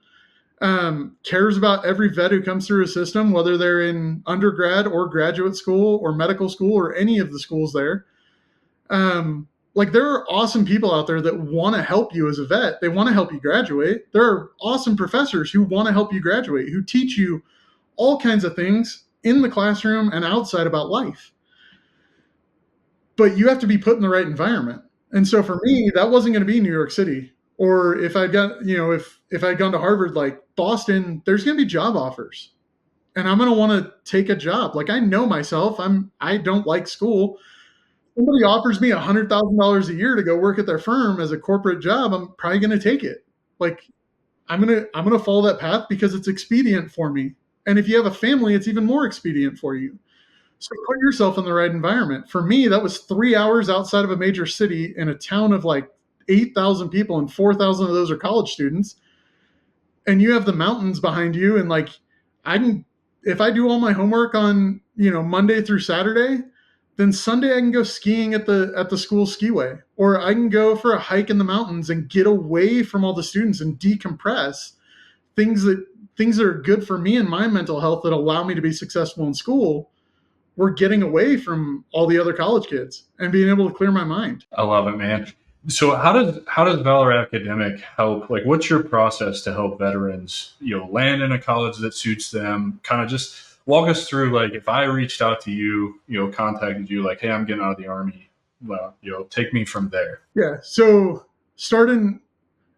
Cares about every vet who comes through his system, whether they're in undergrad or graduate school or medical school or any of the schools there. Like, there are awesome people out there that want to help you as a vet. They want to help you graduate. There are awesome professors who want to help you graduate, who teach you all kinds of things in the classroom and outside about life. But you have to be put in the right environment. And so for me, that wasn't going to be New York City. Or if I'd got, if I'd gone to Harvard, like Boston, there's going to be job offers and I'm going to want to take a job. Like I know myself, I don't like school. Somebody offers me $100,000 a year to go work at their firm as a corporate job, I'm probably going to take it. Like I'm gonna follow that path because it's expedient for me. And if you have a family, it's even more expedient for you. So put yourself in the right environment. For me, that was 3 hours outside of a major city in a town of like 8,000 people, and 4,000 of those are college students. And you have the mountains behind you, and like I can, if I do all my homework on Monday through Saturday, then Sunday I can go skiing at the school skiway, or I can go for a hike in the mountains and get away from all the students and decompress. Things that are good for me and my mental health that allow me to be successful in school. We're getting away from all the other college kids and being able to clear my mind. I love it, man. So how does Valor Academic help? Like, what's your process to help veterans, land in a college that suits them? Kind of just walk us through, like, if I reached out to you, contacted you, like, hey, I'm getting out of the Army. Well, take me from there. Yeah. So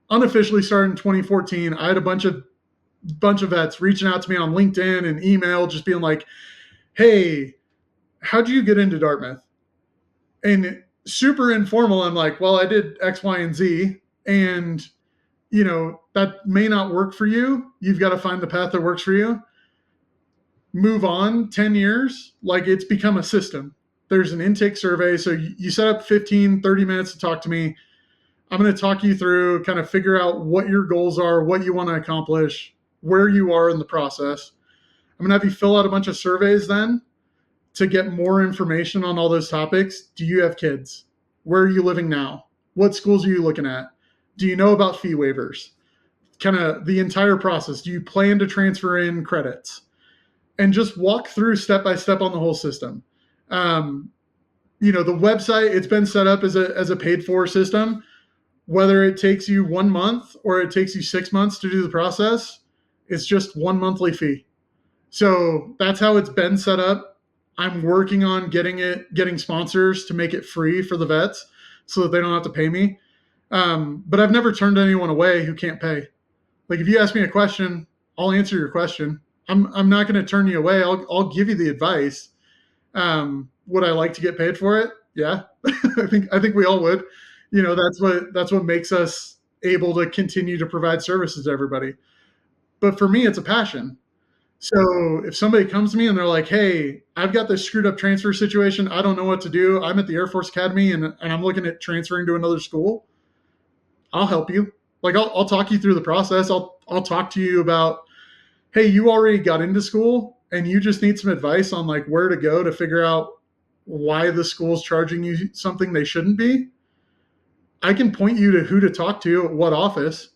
unofficially started in 2014. I had a bunch of vets reaching out to me on LinkedIn and email, just being like, hey, how'd you get into Dartmouth? And super informal, I'm like, well, I did X, Y, and Z. And, that may not work for you. You've got to find the path that works for you. Move on 10 years. Like, it's become a system. There's an intake survey. So you set up 15, 30 minutes to talk to me. I'm going to talk you through, kind of figure out what your goals are, what you want to accomplish, where you are in the process. I'm going to have you fill out a bunch of surveys then to get more information on all those topics. Do you have kids? Where are you living now? What schools are you looking at? Do you know about fee waivers? Kind of the entire process. Do you plan to transfer in credits? And just walk through step by step on the whole system. The website, it's been set up as a paid for system. Whether it takes you 1 month or it takes you 6 months to do the process, it's just one monthly fee. So that's how it's been set up. I'm working on getting sponsors to make it free for the vets so that they don't have to pay me. But I've never turned anyone away who can't pay. Like, if you ask me a question, I'll answer your question. I'm not going to turn you away. I'll give you the advice. Would I like to get paid for it? Yeah, I think we all would. That's what makes us able to continue to provide services to everybody. But for me, it's a passion. So if somebody comes to me and they're like, hey, I've got this screwed up transfer situation, I don't know what to do. I'm at the Air Force Academy and I'm looking at transferring to another school. I'll help you. Like, I'll talk you through the process. I'll talk to you about, hey, you already got into school and you just need some advice on like where to go to figure out why the school's charging you something they shouldn't be. I can point you to who to talk to at what office.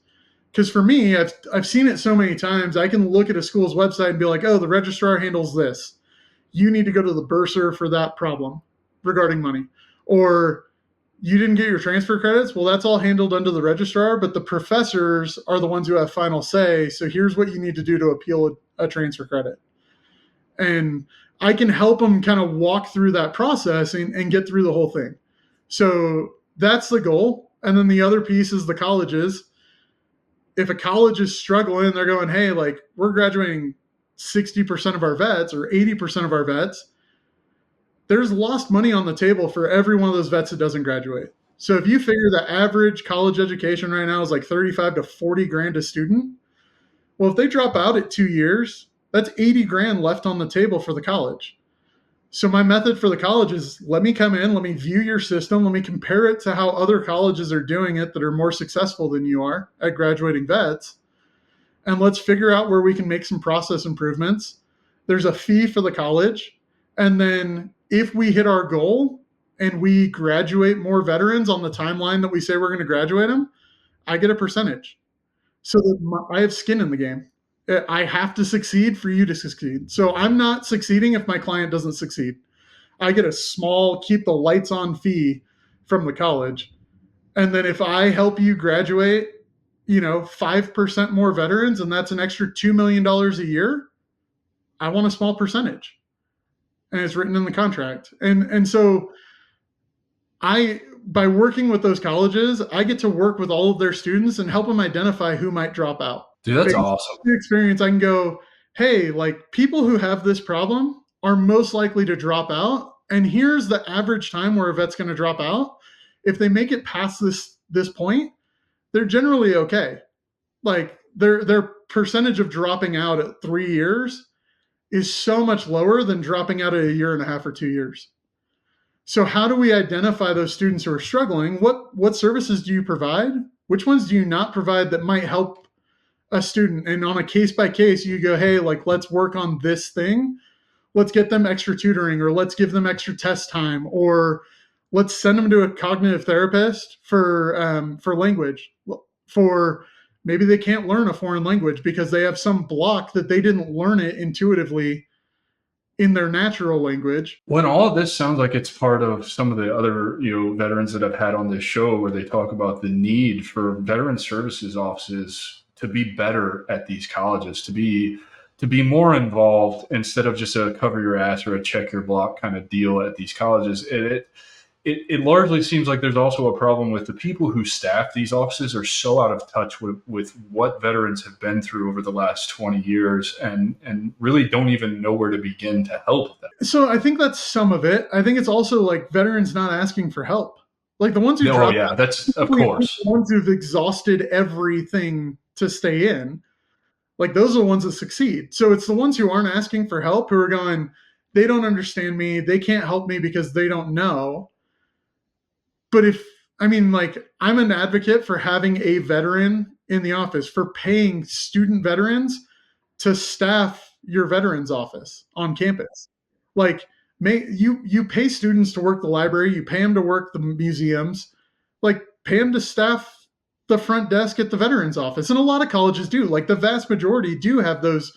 Because for me, I've seen it so many times. I can look at a school's website and be like, oh, the registrar handles this. You need to go to the bursar for that problem regarding money. Or you didn't get your transfer credits. Well, that's all handled under the registrar, but the professors are the ones who have final say. So here's what you need to do to appeal a transfer credit. And I can help them kind of walk through that process and get through the whole thing. So that's the goal. And then the other piece is the colleges. If a college is struggling, they're going, hey, like, we're graduating 60% of our vets or 80% of our vets. There's lost money on the table for every one of those vets that doesn't graduate. So if you figure the average college education right now is like 35 to 40 grand a student, well, if they drop out at 2 years, that's 80 grand left on the table for the college. So my method for the college is, let me come in, let me view your system, let me compare it to how other colleges are doing it that are more successful than you are at graduating vets. And let's figure out where we can make some process improvements. There's a fee for the college. And then if we hit our goal and we graduate more veterans on the timeline that we say we're going to graduate them, I get a percentage. So that I have skin in the game. I have to succeed for you to succeed. So I'm not succeeding if my client doesn't succeed. I get a small keep the lights on fee from the college. And then if I help you graduate, 5% more veterans, and that's an extra $2 million a year, I want a small percentage. And it's written in the contract. And so by working with those colleges, I get to work with all of their students and help them identify who might drop out. Dude, that's Based on awesome. the experience, I can go, hey, like people who have this problem are most likely to drop out. And here's the average time where a vet's going to drop out. If they make it past this point, they're generally okay. Like their percentage of dropping out at 3 years is so much lower than dropping out at a year and a half or 2 years. So how do we identify those students who are struggling? What services do you provide? Which ones do you not provide that might help a student? And on a case by case, you go, hey, like let's work on this thing. Let's get them extra tutoring, or let's give them extra test time, or let's send them to a cognitive therapist for language. For maybe they can't learn a foreign language because they have some block that they didn't learn it intuitively in their natural language. When all of this sounds like it's part of some of the other, veterans that I've had on this show, where they talk about the need for veteran services offices to be better at these colleges, to be more involved instead of just a cover your ass or a check your block kind of deal at these colleges. It largely seems like there's also a problem with the people who staff these offices are so out of touch with what veterans have been through over the last 20 years and really don't even know where to begin to help them. So I think that's some of it. I think it's also like veterans not asking for help. Like the ones who drop out, that's of course. The ones who've exhausted everything to stay in, like those are the ones that succeed. So it's the ones who aren't asking for help who are going, they don't understand me. They can't help me because they don't know. But I'm an advocate for having a veteran in the office, for paying student veterans to staff your veterans office on campus. Like you pay students to work the library, you pay them to work the museums, like pay them to staff the front desk at the veterans office. And a lot of colleges do. Like the vast majority do have those.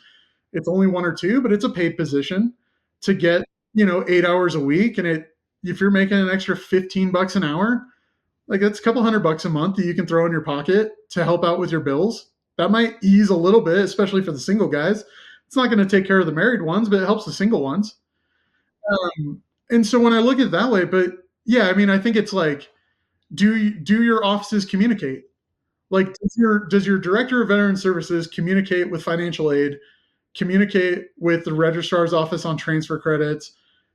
It's only one or two, but it's a paid position to get, 8 hours a week. And if you're making an extra $15 an hour, like that's a couple $100 a month that you can throw in your pocket to help out with your bills. That might ease a little bit, especially for the single guys. It's not going to take care of the married ones, but it helps the single ones. And so when I look at it that way, but yeah, I think it's like, do your offices communicate? Like, does your director of veteran services communicate with financial aid, communicate with the registrar's office on transfer credits,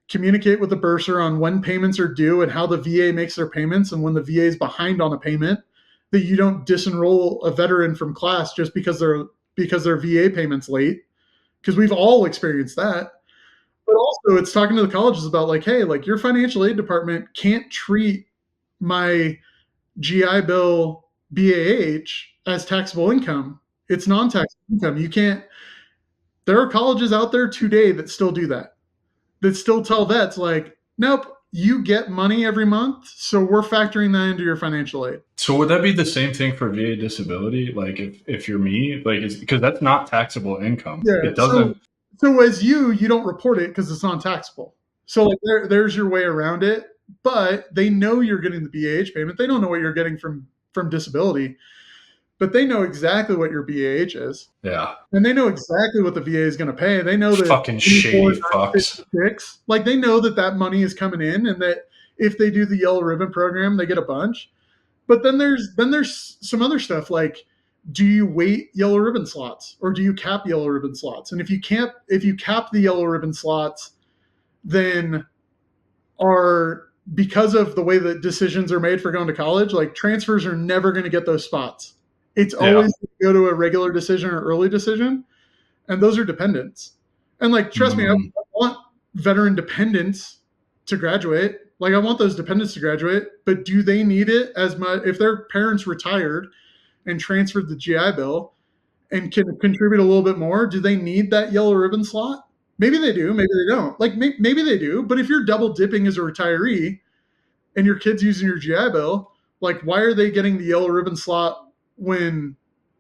communicate with the bursar on when payments are due and how the VA makes their payments, and when the VA is behind on a payment, that you don't disenroll a veteran from class just because their VA payment's late, because we've all experienced that. But also it's talking to the colleges about like, hey, like your financial aid department can't treat my GI Bill BAH as taxable income. It's non-taxable income. You can't. There are colleges out there today that still do that still tell vets like, nope, you get money every month, so we're factoring that into your financial aid. So would that be the same thing for VA disability? Like if you're me, like because that's not taxable income. Yeah, it doesn't. So as you don't report it because it's non-taxable. So like there's your way around it, but they know you're getting the BAH payment. They don't know what you're getting from disability, but they know exactly what your BAH is. Yeah. And they know exactly what the VA is going to pay. They know that fucking shady fucks. Like they know that money is coming in, and that if they do the yellow ribbon program, they get a bunch. But then there's some other stuff like, do you weight yellow ribbon slots or do you cap yellow ribbon slots? And if you cap the yellow ribbon slots, then because of the way that decisions are made for going to college, like transfers are never going to get those spots. It's always go to a regular decision or early decision, and those are dependents. And like, trust me, I want veteran dependents to graduate. Like I want those dependents to graduate, but do they need it as much? If their parents retired and transferred the GI Bill and can contribute a little bit more, do they need that yellow ribbon slot? Maybe they do, maybe they don't. Like maybe they do, but if you're double dipping as a retiree and your kid's using your GI Bill, like why are they getting the yellow ribbon slot when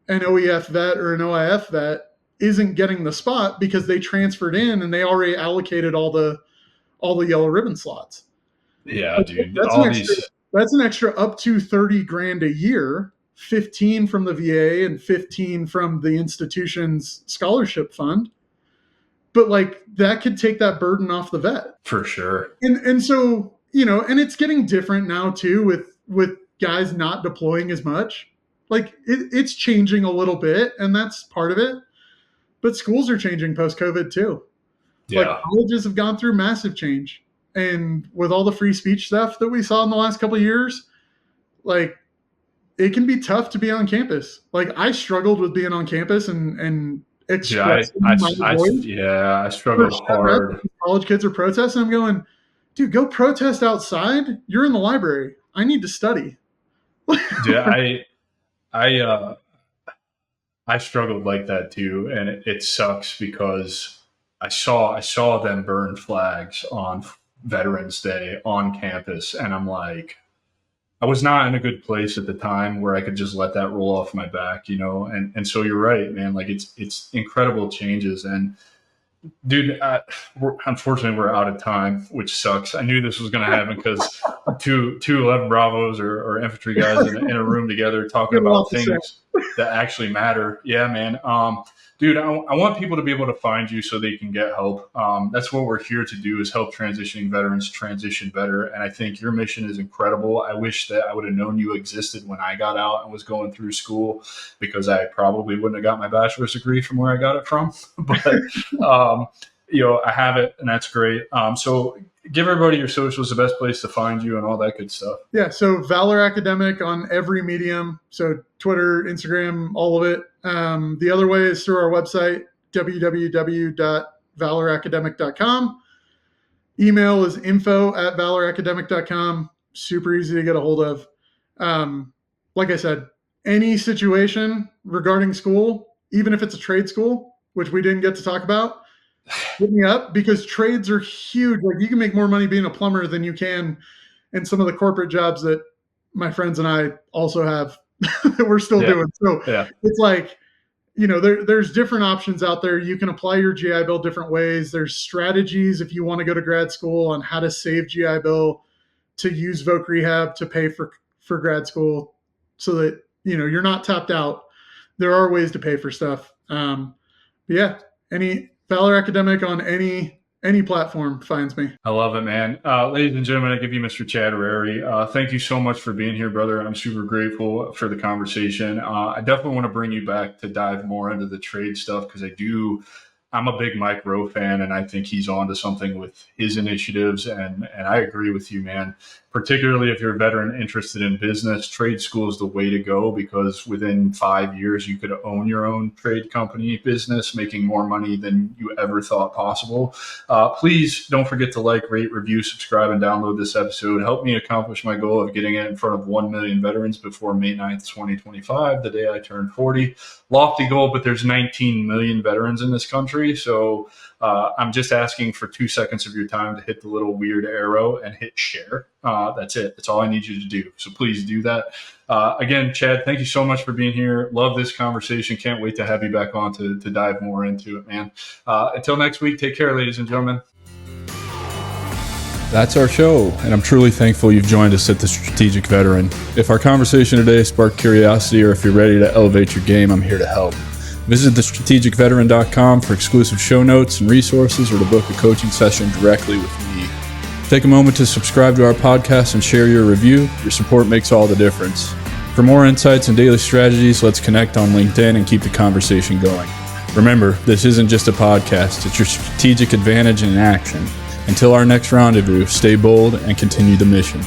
an OEF vet or an OIF vet isn't getting the spot because they transferred in and they already allocated all the yellow ribbon slots? Yeah, dude. That's an extra up to $30,000 a year, 15 from the VA and 15 from the institution's scholarship fund. But like that could take that burden off the vet. For sure. And so and it's getting different now too with guys not deploying as much. Like it's changing a little bit, and that's part of it. But schools are changing post-COVID too. Yeah. Like colleges have gone through massive change. And with all the free speech stuff that we saw in the last couple of years, like it can be tough to be on campus. Like I struggled with being on campus and expressing my voice. I struggled hard. College kids are protesting. I'm going, dude, go protest outside. You're in the library. I need to study. Yeah, I struggled like that too, and it sucks because I saw them burn flags on Veterans Day on campus, and I'm like, I was not in a good place at the time where I could just let that roll off my back, and so you're right, man. Like it's incredible changes, and dude, unfortunately we're out of time, which sucks. I knew this was going to happen because two 11 Bravos or infantry guys in a room together talking about things that actually matter. Yeah, man. Dude, I want people to be able to find you so they can get help. That's what we're here to do, is help transitioning veterans transition better. And I think your mission is incredible. I wish that I would have known you existed when I got out and was going through school, because I probably wouldn't have got my bachelor's degree from where I got it from. But, I have it, and that's great. So give everybody your socials, the best place to find you and all that good stuff. Yeah, so Valor Academic on every medium. So Twitter, Instagram, all of it. The other way is through our website, www.valoracademic.com. Email is info@valoracademic.com. Super easy to get a hold of. Like I said, any situation regarding school, even if it's a trade school, which we didn't get to talk about, hit me up, because trades are huge. Like you can make more money being a plumber than you can in some of the corporate jobs that my friends and I also have that we're still doing. So it's like, there's different options out there. You can apply your GI Bill different ways. There's strategies if you want to go to grad school on how to save GI Bill to use voc rehab to pay for grad school, so that, you're not tapped out. There are ways to pay for stuff. Any Valor Academic on any platform finds me. I love it, man. Ladies and gentlemen, I give you Mr. Chad Rary. Thank you so much for being here, brother. I'm super grateful for the conversation. I definitely want to bring you back to dive more into the trade stuff, because I'm a big Mike Rowe fan, and I think he's on to something with his initiatives. And I agree with you, man. Particularly if you're a veteran interested in business, trade school is the way to go, because within 5 years, you could own your own trade company business, making more money than you ever thought possible. Please don't forget to like, rate, review, subscribe, and download this episode. Help me accomplish my goal of getting it in front of 1 million veterans before May 9th, 2025, the day I turn 40. Lofty goal, but there's 19 million veterans in this country. So I'm just asking for 2 seconds of your time to hit the little weird arrow and hit share. That's it. That's all I need you to do. So please do that. Again, Chad, thank you so much for being here. Love this conversation. Can't wait to have you back on to dive more into it, man. Until next week, take care, ladies and gentlemen. That's our show, and I'm truly thankful you've joined us at the Strategic Veteran. If our conversation today sparked curiosity, or if you're ready to elevate your game, I'm here to help. Visit thestrategicveteran.com for exclusive show notes and resources, or to book a coaching session directly with me. Take a moment to subscribe to our podcast and share your review. Your support makes all the difference. For more insights and daily strategies, let's connect on LinkedIn and keep the conversation going. Remember, this isn't just a podcast, it's your strategic advantage in action. Until our next rendezvous, stay bold and continue the mission.